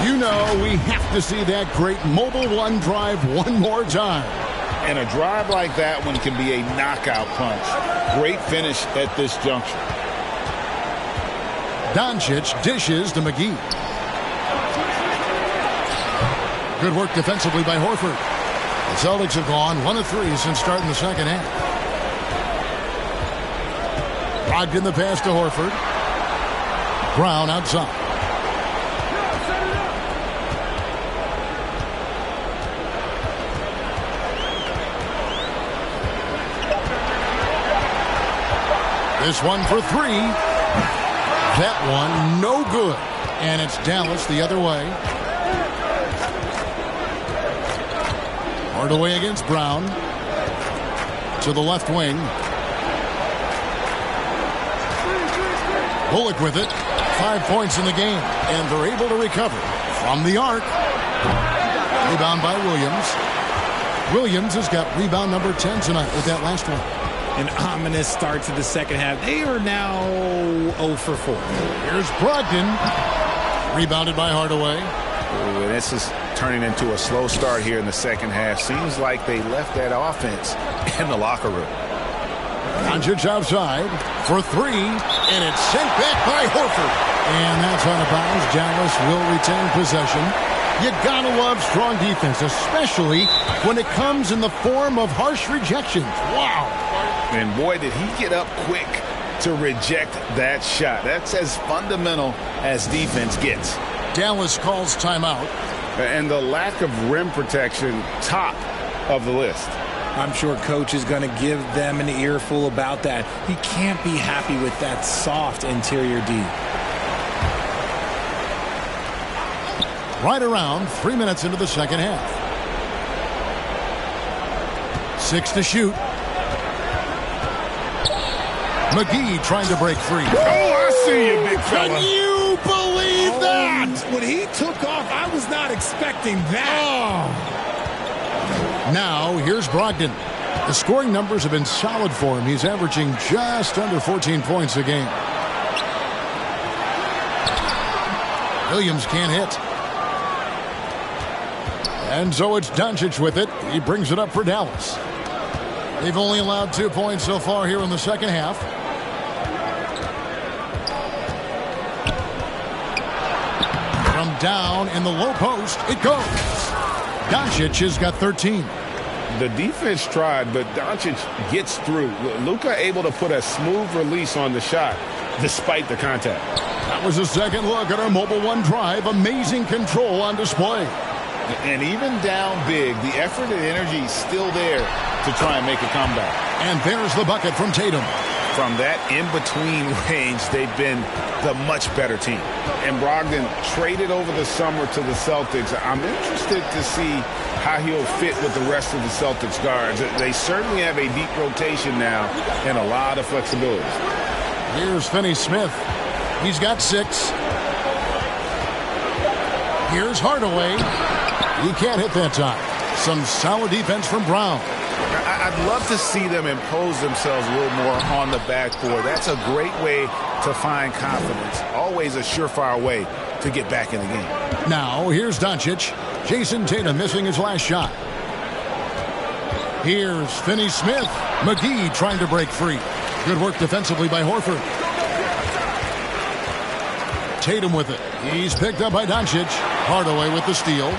You know we have to see that great mobile one drive one more time. And a drive like that one can be a knockout punch. Great finish at this juncture. Doncic dishes to McGee. Good work defensively by Horford. The Celtics have gone 1 of 3 since starting the second half. Brogdon the pass to Horford. Brown outside. This one for 3. That one no good. And it's Dallas the other way. Hardaway against Brown. To the left wing. Bullock with it. 5 points in the game. And they're able to recover from the arc. Rebound by Williams. Williams has got rebound number 10 tonight with that last one. An ominous start to the second half. They are now 0 for 4. Here's Brogdon. Rebounded by Hardaway. Ooh, and this is turning into a slow start here in the second half. Seems like they left that offense in the locker room. Doncic outside for 3, and it's sent back by Horford. And that's out of bounds. Dallas will retain possession. You gotta love strong defense, especially when it comes in the form of harsh rejections. Wow. And boy, did he get up quick to reject that shot. That's as fundamental as defense gets. Dallas calls timeout. And the lack of rim protection, top of the list. I'm sure coach is going to give them an earful about that. He can't be happy with that soft interior D. Right around 3 minutes into the second half. 6 to shoot. McGee trying to break free. Oh, I see you, big fella. Can you believe that? When he took off, I was not expecting that. Oh. Now, here's Brogdon. The scoring numbers have been solid for him. He's averaging just under 14 points a game. Williams can't hit. And so it's Doncic with it. He brings it up for Dallas. They've only allowed 2 points so far here in the second half. From down in the low post, it goes. Doncic has got 13. The defense tried, but Doncic gets through. Luka able to put a smooth release on the shot despite the contact. That was a second look at our mobile one drive. Amazing control on display. And even down big, the effort and energy is still there to try and make a comeback. And there's the bucket from Tatum. From that in-between range, they've been the much better team. And Brogdon traded over the summer to the Celtics. I'm interested to see how he'll fit with the rest of the Celtics guards. They certainly have a deep rotation now and a lot of flexibility. Here's Finney-Smith. He's got 6. Here's Hardaway. He can't hit that time. Some solid defense from Brown. I'd love to see them impose themselves a little more on the backboard. That's a great way to find confidence. Always a surefire way to get back in the game. Now, here's Doncic. Jason Tatum missing his last shot. Here's Finney-Smith. McGee trying to break free. Good work defensively by Horford. Tatum with it. He's picked up by Doncic. Hardaway with the steal.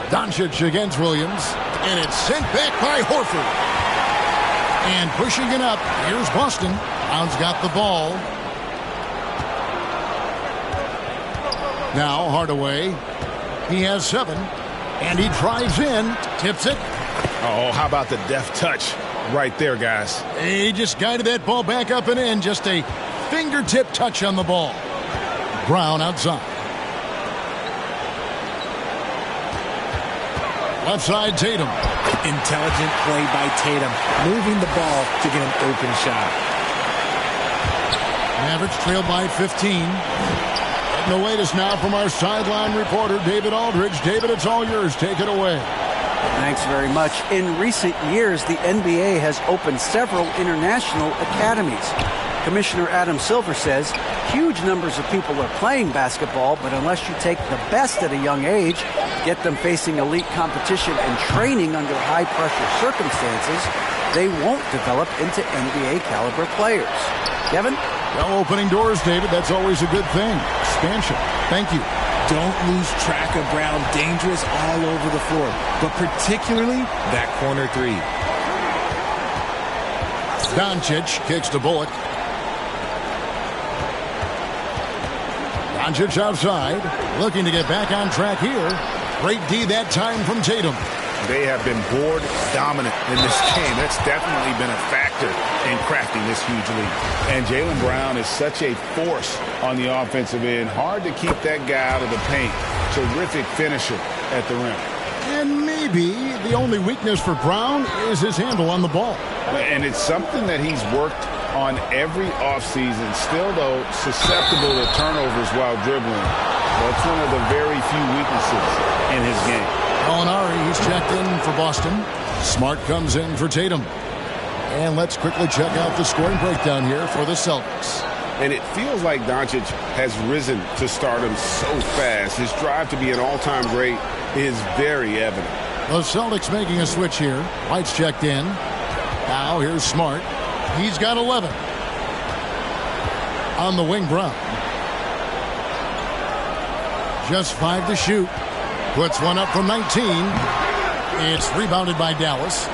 Doncic against Williams. And it's sent back by Horford. And pushing it up, here's Boston. Brown's got the ball. Now Hardaway. He has 7. And he drives in. Tips it. Oh, how about the deft touch right there, guys? He just guided that ball back up and in. Just a fingertip touch on the ball. Brown outside. Left side, Tatum. Intelligent play by Tatum, moving the ball to get an open shot. Mavericks trail by 15. Getting the latest now from our sideline reporter, David Aldridge. David, it's all yours. Take it away. Thanks very much. In recent years, the NBA has opened several international academies. Commissioner Adam Silver says huge numbers of people are playing basketball, but unless you take the best at a young age, get them facing elite competition and training under high-pressure circumstances, they won't develop into NBA-caliber players. Kevin? Well, opening doors, David. That's always a good thing. Expansion. Thank you. Don't lose track of Brown. Dangerous all over the floor, but particularly that corner three. Doncic kicks to Bullock. Doncic outside, looking to get back on track here. Great D that time from Tatum. They have been board dominant in this game. That's definitely been a factor in crafting this huge lead. And Jaylen Brown is such a force on the offensive end. Hard to keep that guy out of the paint. Terrific finisher at the rim. And maybe the only weakness for Brown is his handle on the ball. And it's something that he's worked on every offseason. Still, though, susceptible to turnovers while dribbling. That's one of the very few weaknesses in his game. Gallinari, he's checked in for Boston. Smart comes in for Tatum. And let's quickly check out the scoring breakdown here for the Celtics. And it feels like Doncic has risen to stardom so fast. His drive to be an all-time great is very evident. The Celtics making a switch here. White's checked in. Now here's Smart. He's got 11. On the wing, Brown. Just 5 to shoot. Puts one up from 19. It's rebounded by Dallas.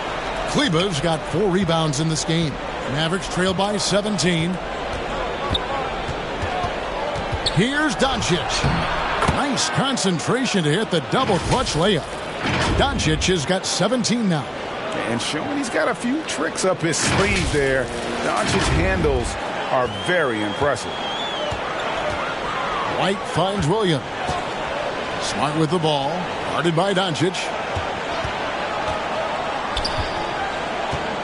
Kleber's got 4 rebounds in this game. Mavericks trail by 17. Here's Doncic. Nice concentration to hit the double clutch layup. Doncic has got 17 now. And showing he's got a few tricks up his sleeve there. Doncic's handles are very impressive. White finds Williams. Smart with the ball. Guarded by Doncic.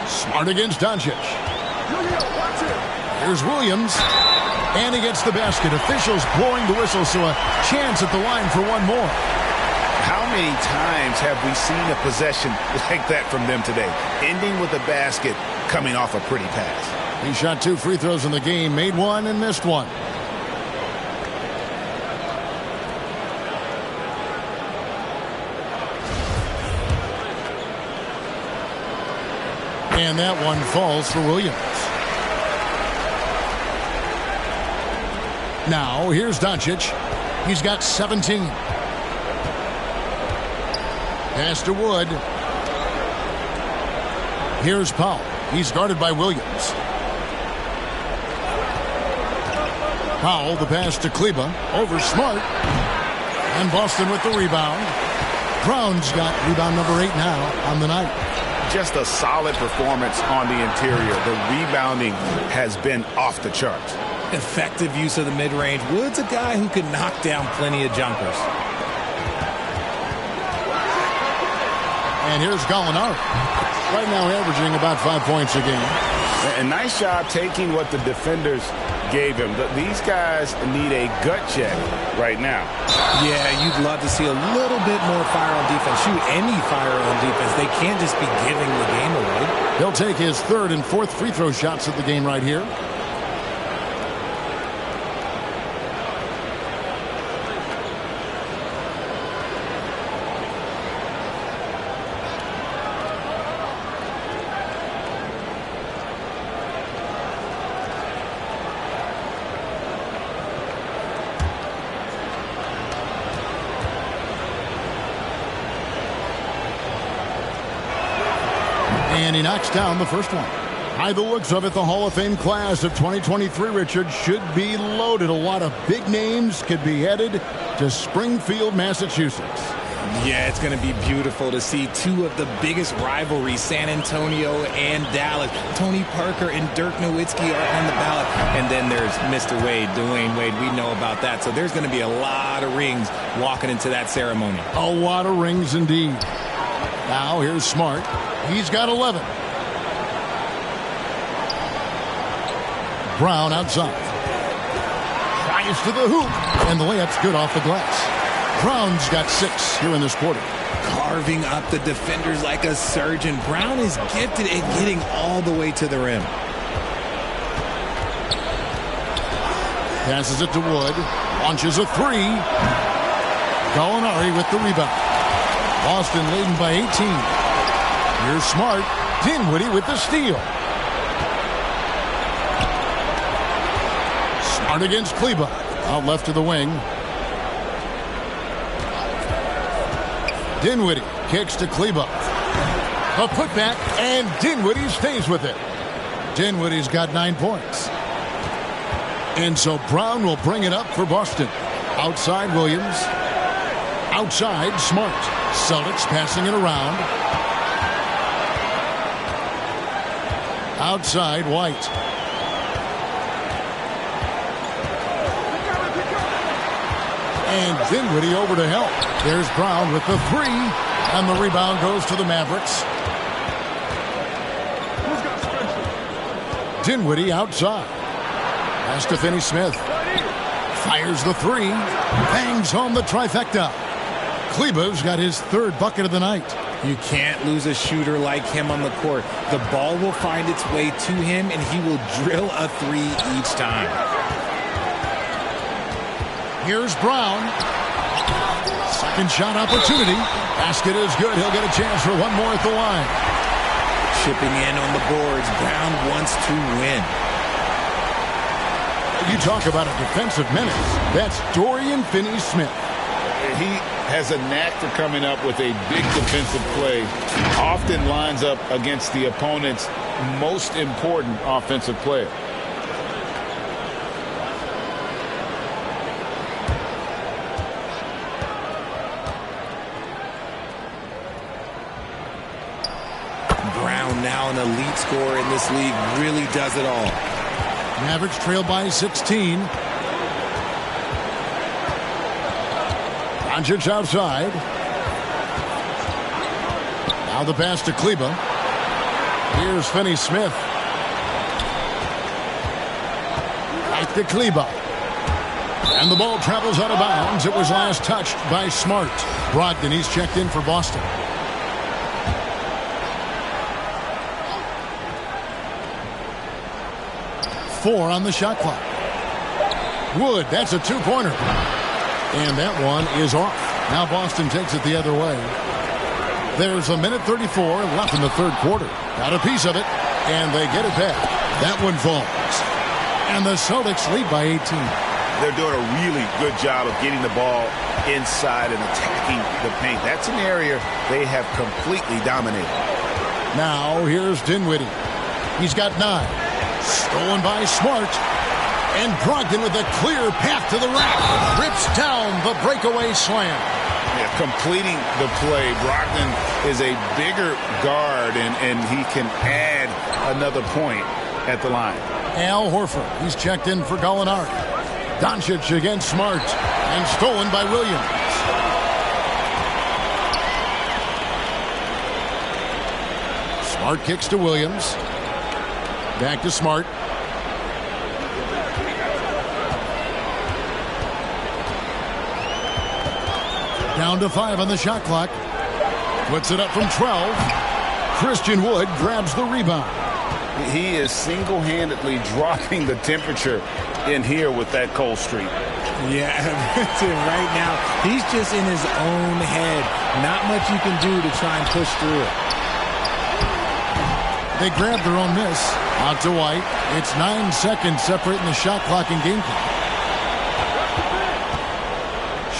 Smart against Doncic. Here's Williams. And he gets the basket. Officials blowing the whistle, so a chance at the line for one more. How many times have we seen a possession like that from them today? Ending with a basket, coming off a pretty pass. He shot 2 free throws in the game, made one and missed one. And that one falls for Williams. Now, here's Doncic. He's got 17. Pass to Wood. Here's Powell. He's guarded by Williams. Powell, the pass to Kleber. Over Smart. And Boston with the rebound. Brown's got rebound number 8 now on the night. Just a solid performance on the interior. The rebounding has been off the charts. Effective use of the mid-range. Wood's a guy who can knock down plenty of jumpers. And here's Gallinari. Right now averaging about 5 points a game. A nice job taking what the defenders gave him. These guys need a gut check right now. Yeah, you'd love to see a little bit more fire on defense. Shoot, any fire on defense. They can't just be giving the game away. He'll take his 3rd and 4th free throw shots of the game right here. And he knocks down the first one. By the looks of it, the Hall of Fame class of 2023, Richard, should be loaded. A lot of big names could be headed to Springfield, Massachusetts. Yeah, it's going to be beautiful to see 2 of the biggest rivalries, San Antonio and Dallas. Tony Parker and Dirk Nowitzki are on the ballot. And then there's Mr. Wade, Dwayne Wade. We know about that. So there's going to be a lot of rings walking into that ceremony. A lot of rings indeed. Now here's Smart. He's got 11. Brown outside. Fires to the hoop. And the layup's good off the glass. Brown's got 6 here in this quarter. Carving up the defenders like a surgeon. Brown is gifted at getting all the way to the rim. Passes it to Wood. Launches a 3. Gallinari with the rebound. Boston leading by 18. Here's Smart. Dinwiddie with the steal. Smart against Kleba. Out left to the wing. Dinwiddie kicks to Kleba. A putback, and Dinwiddie stays with it. Dinwiddie's got 9 points. And so Brown will bring it up for Boston. Outside Williams. Outside Smart. Celtics passing it around. Outside White. And Dinwiddie over to help. There's Brown with the 3. And the rebound goes to the Mavericks. Dinwiddie outside. Pass to Finney-Smith. Fires the 3. Bangs home the trifecta. Kleba's got his 3rd bucket of the night. You can't lose a shooter like him on the court. The ball will find its way to him, and he will drill a 3 each time. Here's Brown. Second shot opportunity. Basket is good. He'll get a chance for one more at the line. Chipping in on the boards. Brown wants to win. You talk about a defensive menace. That's Dorian Finney-Smith. He has a knack for coming up with a big defensive play. Often lines up against the opponent's most important offensive player. Brown, now an elite scorer in this league, really does it all. Mavericks trail by 16. Doncic outside. Now the pass to Kleba. Here's Finney-Smith. Back to Kleba. And the ball travels out of bounds. It was last touched by Smart. Brogdon, he's checked in for Boston. Four on the shot clock. Wood, that's a 2-pointer. And that one is off. Now Boston takes it the other way. There's a minute 34 left in the 3rd quarter. Got a piece of it, and they get it back. That one falls. And the Celtics lead by 18. They're doing a really good job of getting the ball inside and attacking the paint. That's an area they have completely dominated. Now here's Dinwiddie. He's got 9. Stolen by Smart. And Brogdon with a clear path to the rack. Rips down the breakaway slam. Yeah, completing the play. Brogdon is a bigger guard, and he can add another point at the line. Al Horford, he's checked in for Gallinari. Doncic against Smart. And stolen by Williams. Smart kicks to Williams. Back to Smart. Down to 5 on the shot clock. Puts it up from 12. Christian Wood grabs the rebound. He is single-handedly dropping the temperature in here with that cold streak. Yeah, right now, he's just in his own head. Not much you can do to try and push through it. They grab their own miss. Out to White. It's 9 seconds separating the shot clock and game clock.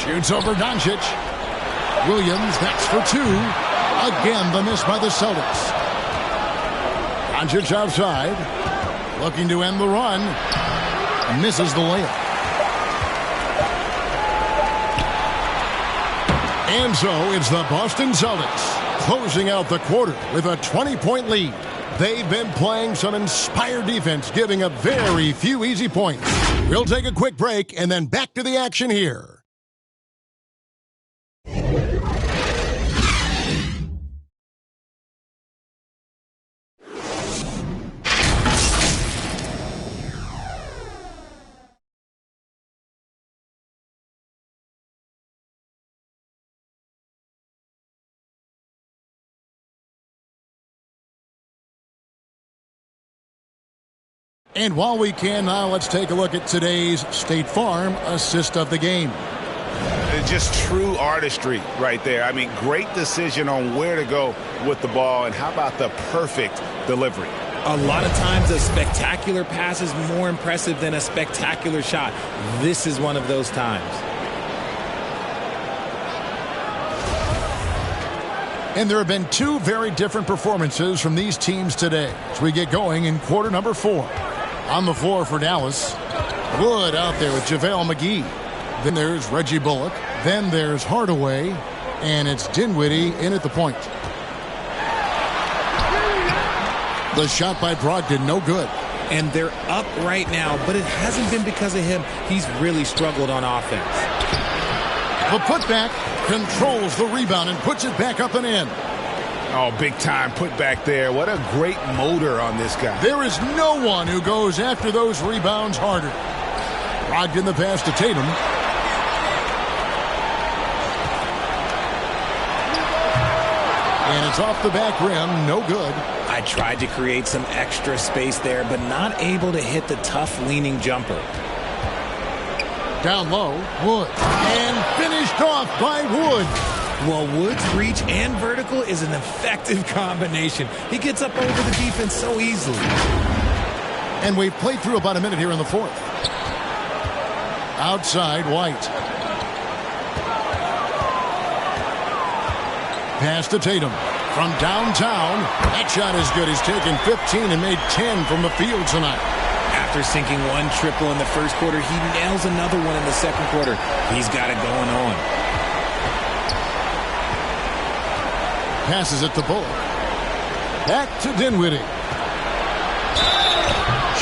Shoots over Doncic. Williams, that's for 2. Again, the miss by the Celtics. Doncic outside. Looking to end the run. Misses the layup. And so it's the Boston Celtics closing out the quarter with a 20-point lead. They've been playing some inspired defense, giving up very few easy points. We'll take a quick break and then back to the action here. And while we can now, let's take a look at today's State Farm assist of the game. Just true artistry right there. I mean, great decision on where to go with the ball, and how about the perfect delivery? A lot of times a spectacular pass is more impressive than a spectacular shot. This is one of those times. And there have been two very different performances from these teams today as we get going in quarter number 4. On the floor for Dallas, Wood out there with JaVale McGee. Then there's Reggie Bullock. Then there's Hardaway. And it's Dinwiddie in at the point. The shot by Brogdon, no good. And they're up right now, but it hasn't been because of him. He's really struggled on offense. The putback controls the rebound and puts it back up and in. Oh, big time put back there. What a great motor on this guy. There is no one who goes after those rebounds harder. Brogdon the pass to Tatum. And it's off the back rim, no good. I tried to create some extra space there, but not able to hit the tough leaning jumper. Down low, Wood. And finished off by Wood. Well, Wood's reach and vertical is an effective combination. He gets up over the defense so easily. And we've played through about a minute here in the fourth. Outside, White. Pass to Tatum. From downtown, that shot is good. He's taken 15 and made 10 from the field tonight. After sinking one triple in the first quarter, he nails another one in the second quarter. He's got it going on. Passes it to Bullock. Back to Dinwiddie.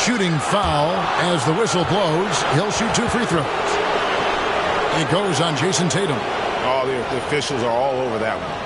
Shooting foul as the whistle blows. He'll shoot 2 free throws. It goes on Jason Tatum. Oh, the officials are all over that one.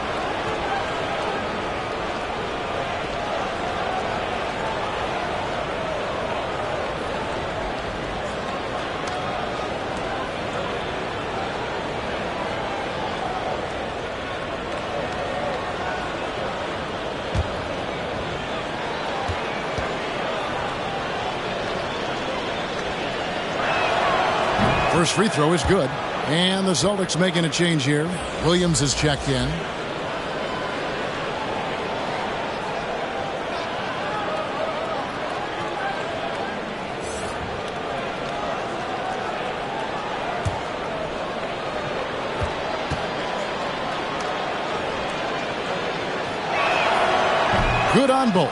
First free throw is good. And the Celtics making a change here. Williams is checked in. Good on both.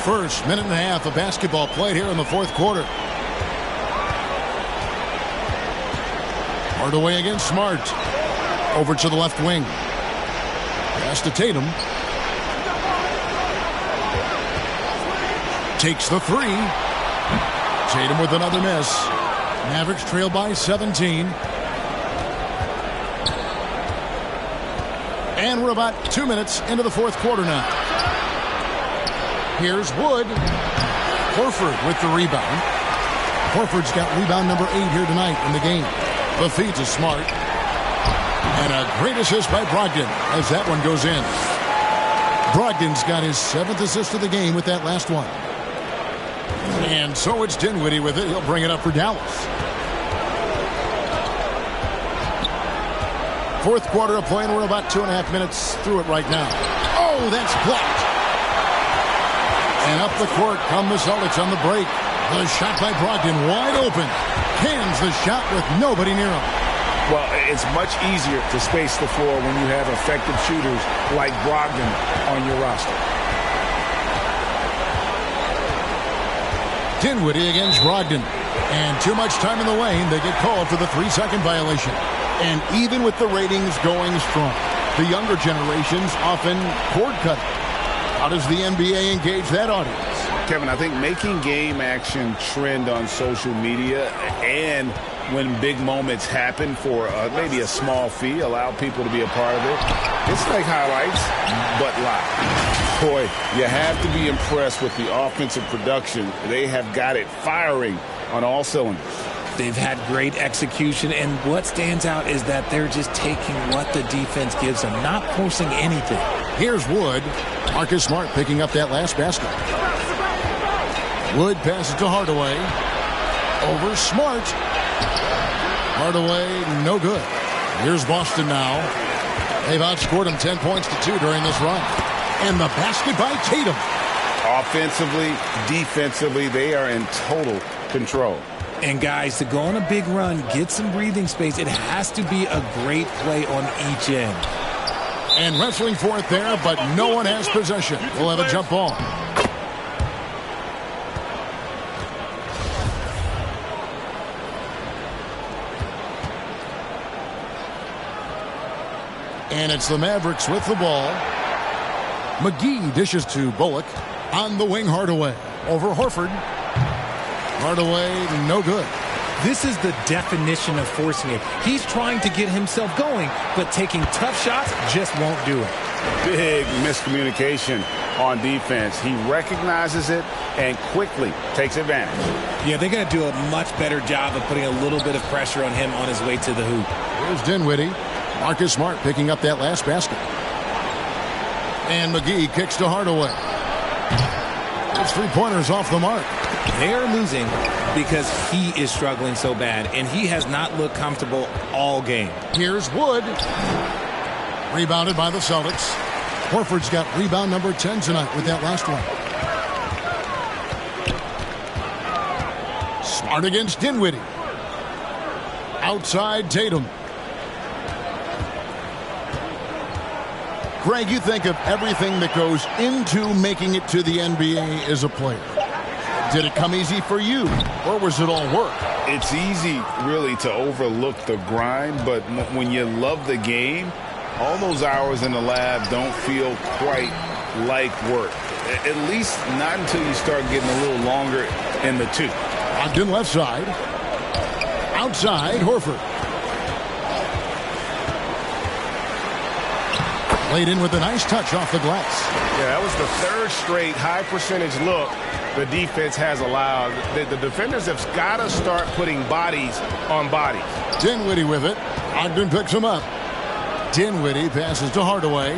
First minute and a half of basketball played here in the fourth quarter. Hardaway against Smart. Over to the left wing. Pass to Tatum. Takes the 3. Tatum with another miss. Mavericks trail by 17. And we're about 2 minutes into the fourth quarter now. Here's Wood. Horford with the rebound. Horford's got rebound number 8 here tonight in the game. The feed to Smart. And a great assist by Brogdon as that one goes in. Brogdon's got his 7th assist of the game with that last one. And so it's Dinwiddie with it. He'll bring it up for Dallas. Fourth quarter of play, and we're about 2.5 minutes through it right now. Oh, that's blocked. And up the court come the Celtics on the break. The shot by Brogdon wide open. Cans the shot with nobody near him. Well, it's much easier to space the floor when you have effective shooters like Brogdon on your roster. Dinwiddie against Brogdon. And too much time in the lane. They get called for the 3-second violation. And even with the ratings going strong, the younger generations often cord cut. How does the NBA engage that audience? Kevin, I think making game action trend on social media and when big moments happen for maybe a small fee, allow people to be a part of it. It's like highlights, but live. Boy, you have to be impressed with the offensive production. They have got it firing on all cylinders. They've had great execution, and what stands out is that they're just taking what the defense gives them, not forcing anything. Here's Wood. Marcus Smart picking up that last basket. Wood passes to Hardaway. Over Smart. Hardaway, no good. Here's Boston now. They've outscored him 10 points to 2 during this run. And the basket by Tatum. Offensively, defensively, they are in total control. And guys, to go on a big run, get some breathing space, it has to be a great play on each end. And wrestling for it there, but no one has possession. We'll have a jump ball. And it's the Mavericks with the ball. McGee dishes to Bullock. On the wing, Hardaway. Over Horford. Hardaway, no good. This is the definition of forcing it. He's trying to get himself going, but taking tough shots just won't do it. Big miscommunication on defense. He recognizes it and quickly takes advantage. Yeah, they're going to do a much better job of putting a little bit of pressure on him on his way to the hoop. Here's Dinwiddie. Marcus Smart picking up that last basket. And McGee kicks to Hardaway. Those three-pointers off the mark. They are losing because he is struggling so bad, and he has not looked comfortable all game. Here's Wood. Rebounded by the Celtics. Horford's got rebound number 10 tonight with that last one. Smart against Dinwiddie. Outside Tatum. Greg, you think of everything that goes into making it to the NBA as a player. Did it come easy for you, or was it all work? It's easy, really, to overlook the grind, but when you love the game, all those hours in the lab don't feel quite like work. At least not until you start getting a little longer in the tooth. Ogden left side. Outside, Horford. Laid in with a nice touch off the glass. Yeah, that was the third straight high percentage look the defense has allowed. The defenders have got to start putting bodies on bodies. Dinwiddie with it. Ogden picks him up. Dinwiddie passes to Hardaway.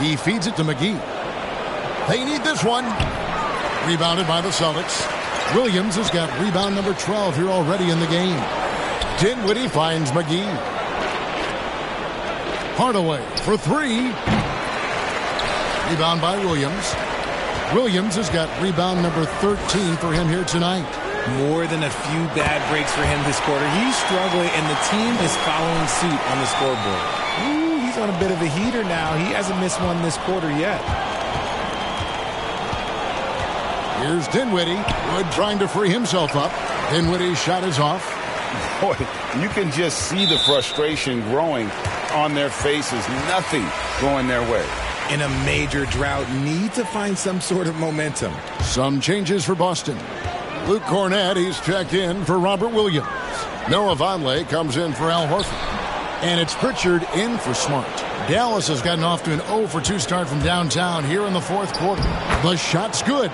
He feeds it to McGee. They need this one. Rebounded by the Celtics. Williams has got rebound number 12 here already in the game. Dinwiddie finds McGee. Hardaway for three. Rebound by Williams. Williams has got rebound number 13 for him here tonight. More than a few bad breaks for him this quarter. He's struggling, and the team is following suit on the scoreboard. Ooh, he's on a bit of a heater now. He hasn't missed one this quarter yet. Here's Dinwiddie. Wood trying to free himself up. Dinwiddie's shot is off. Boy, you can just see the frustration growing on their faces. Nothing going their way. In a major drought, need to find some sort of momentum. Some changes for Boston. Luke Cornett, he's checked in for Robert Williams. Noah Vonleh comes in for Al Horford. And it's Pritchard in for Smart. Dallas has gotten off to an 0-for-2 start from downtown here in the fourth quarter. The shot's good.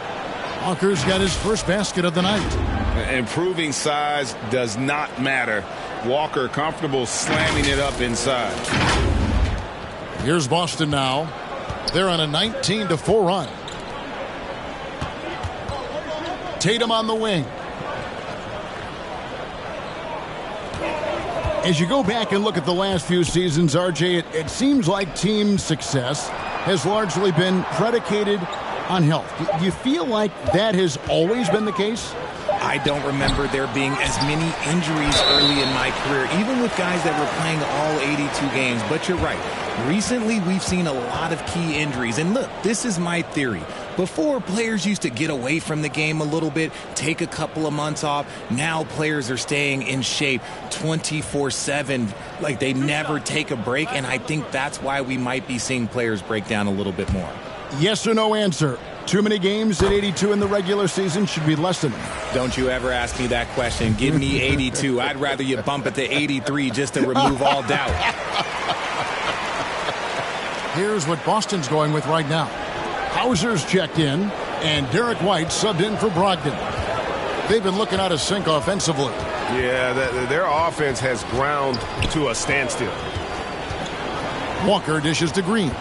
Walker's got his first basket of the night. Improving size does not matter. Walker comfortable slamming it up inside. Here's Boston now. They're on a 19-4 run. Tatum on the wing. As you go back and look at the last few seasons, RJ, it seems like team success has largely been predicated on health. Do you feel like that has always been the case? I don't remember there being as many injuries early in my career, even with guys that were playing all 82 games. But you're right. Recently, we've seen a lot of key injuries. And look, this is my theory. Before, players used to get away from the game a little bit, take a couple of months off. Now players are staying in shape 24/7, like they never take a break. And I think that's why we might be seeing players break down a little bit more. Yes or no answer. Too many games at 82 in the regular season should be less than. Don't you ever ask me that question. Give me 82. I'd rather you bump it to 83 just to remove all doubt. Here's what Boston's going with right now. Hauser's checked in, and Derek White subbed in for Brogdon. They've been looking out of sync offensively. Yeah, their offense has ground to a standstill. Walker dishes to Green.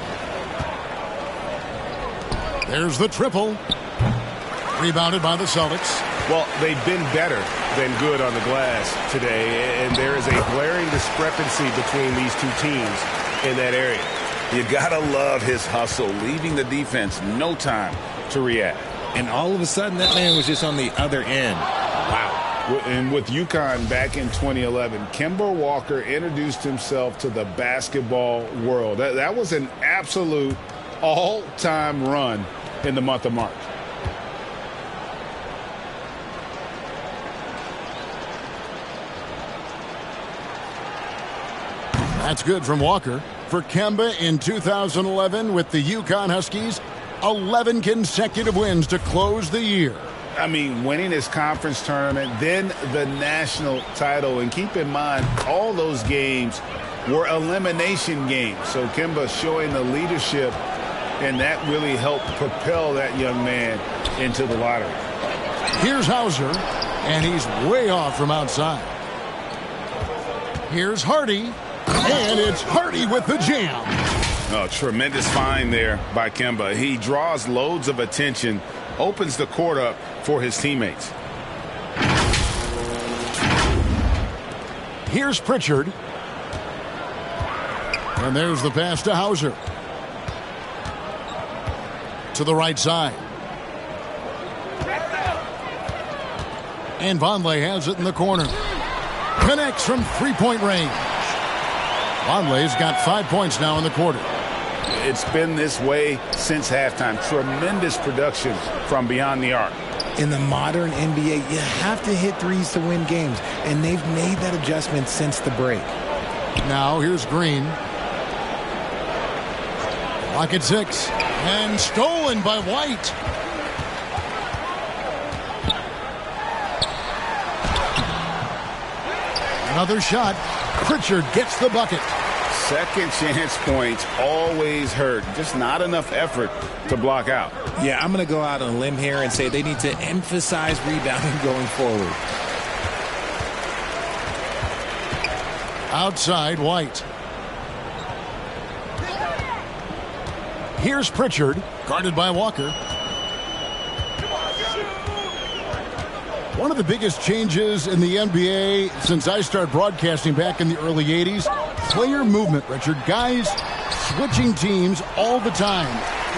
There's the triple. Rebounded by the Celtics. Well, they've been better than good on the glass today, and there is a glaring discrepancy between these two teams in that area. You gotta love his hustle, leaving the defense no time to react. And all of a sudden, that man was just on the other end. Wow. And with UConn back in 2011, Kemba Walker introduced himself to the basketball world. That was an absolute all-time run in the month of March. That's good from Walker. For Kemba in 2011 with the UConn Huskies, 11 consecutive wins to close the year. I mean, winning his conference tournament, then the national title. And keep in mind, all those games were elimination games. So Kemba showing the leadership, and that really helped propel that young man into the lottery. Here's Hauser, and he's way off from outside. Here's Hardy, and it's Hardy with the jam. Oh, tremendous find there by Kemba. He draws loads of attention, opens the court up for his teammates. Here's Pritchard. And there's the pass to Hauser. To the right side. And Vonleh has it in the corner. Connects from three-point range. Vonleh's got 5 points now in the quarter. It's been this way since halftime. Tremendous production from beyond the arc. In the modern NBA, you have to hit threes to win games, and they've made that adjustment since the break. Now here's Green. Clock at 6. And stolen by White. Another shot. Pritchard gets the bucket. Second chance points always hurt. Just not enough effort to block out. Yeah, I'm going to go out on a limb here and say they need to emphasize rebounding going forward. Outside, White. Here's Pritchard, guarded by Walker. One of the biggest changes in the NBA since I started broadcasting back in the early 80s, player movement, Richard. Guys switching teams all the time.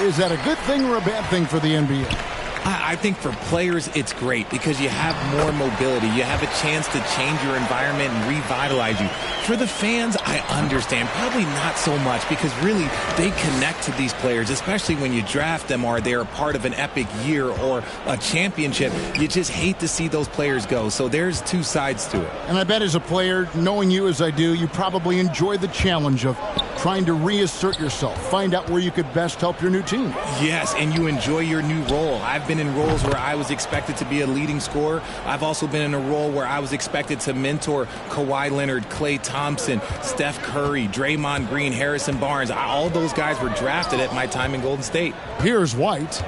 Is that a good thing or a bad thing for the NBA? I think for players, it's great because you have more mobility. You have a chance to change your environment and revitalize you. For the fans, I understand. Probably not so much because really they connect to these players, especially when you draft them or they're a part of an epic year or a championship. You just hate to see those players go. So there's two sides to it. And I bet as a player, knowing you as I do, you probably enjoy the challenge of trying to reassert yourself, find out where you could best help your new team. Yes, and you enjoy your new role. I've been in roles where I was expected to be a leading scorer. I've also been in a role where I was expected to mentor Kawhi Leonard, Klay Thompson, Steph Curry, Draymond Green, Harrison Barnes. All those guys were drafted at my time in Golden State. Here's White,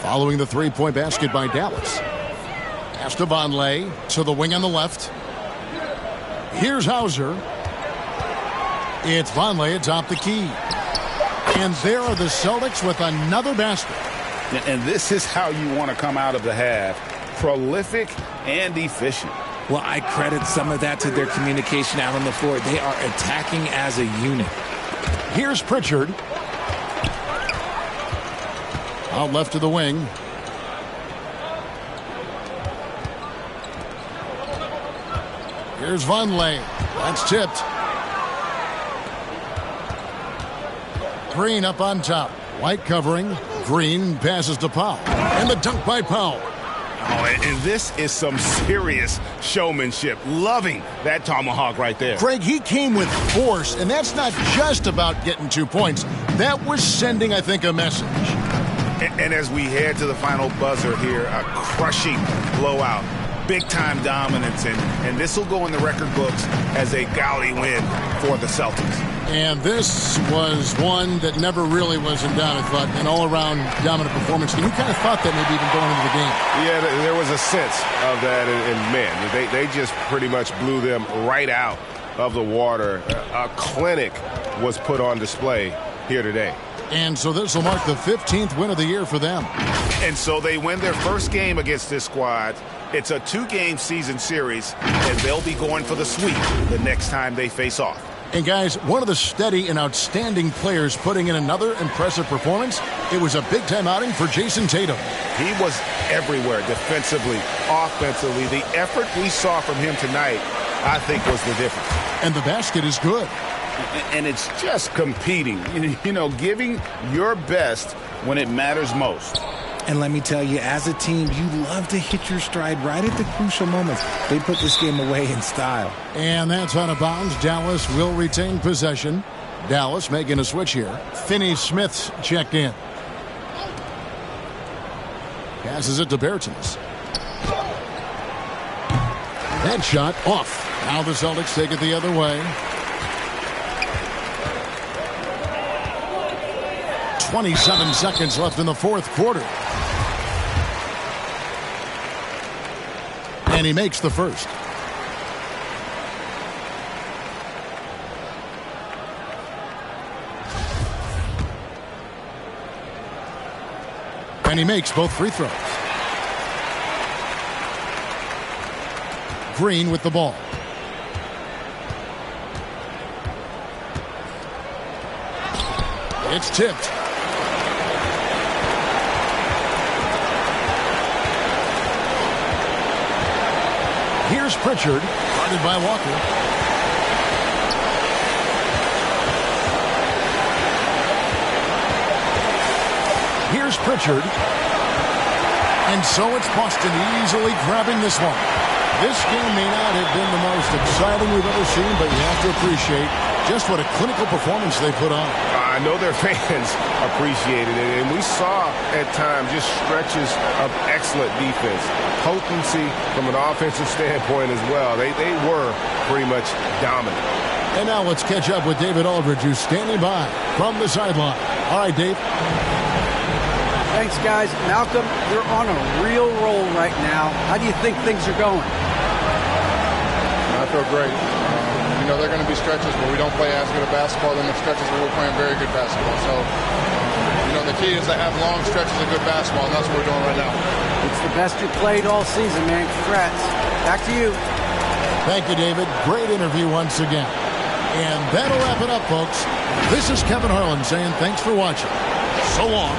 following the three-point basket by Dallas. Pass to Vonleh, to the wing on the left. Here's Hauser. It's Vonleh atop the key. And there are the Celtics with another basket. And this is how you want to come out of the half. Prolific and efficient. Well, I credit some of that to their communication out on the floor. They are attacking as a unit. Here's Pritchard. Out left to the wing. Here's Vonleh. That's tipped. Green up on top. White covering. Green passes to Powell. And the dunk by Powell. Oh, and this is some serious showmanship. Loving that tomahawk right there. Greg, he came with force, and that's not just about getting 2 points. That was sending, I think, a message. And as we head to the final buzzer here, a crushing blowout. Big-time dominance, and this will go in the record books as a gaudy win for the Celtics. And this was one that never really was in doubt, I thought, an all-around dominant performance. And you kind of thought that maybe even going into the game. Yeah, there was a sense of that, and man, they just pretty much blew them right out of the water. A clinic was put on display here today. And so this will mark the 15th win of the year for them. And so they win their first game against this squad. It's a 2-game season series, and they'll be going for the sweep the next time they face off. And guys, one of the steady and outstanding players putting in another impressive performance, it was a big-time outing for Jason Tatum. He was everywhere defensively, offensively. The effort we saw from him tonight, I think, was the difference. And the basket is good. And it's just competing, giving your best when it matters most. And let me tell you, as a team, you love to hit your stride right at the crucial moments. They put this game away in style. And that's out of bounds. Dallas will retain possession. Dallas making a switch here. Finney-Smith's checked in. Passes it to Bertens. That shot off. Now the Celtics take it the other way. 27 seconds left in the fourth quarter. And he makes the first. And he makes both free throws. Green with the ball. It's tipped. Here's Pritchard, guarded by Walker. Here's Pritchard. And so it's Boston easily grabbing this one. This game may not have been the most exciting we've ever seen, but you have to appreciate just what a clinical performance they put on. I know their fans appreciated it, and we saw at times just stretches of excellent defense. Potency from an offensive standpoint as well. They were pretty much dominant. And now let's catch up with David Aldridge, who's standing by from the sideline. All right, Dave. Thanks, guys. Malcolm, you're on a real roll right now. How do you think things are going? I feel great. There are going to be stretches where we don't play as good a basketball, then the stretches where we're playing very good basketball. So, the key is to have long stretches of good basketball, and that's what we're doing right now. It's the best you played all season, man. Congrats. Back to you. Thank you, David. Great interview once again. And that'll wrap it up, folks. This is Kevin Harlan saying thanks for watching. So long.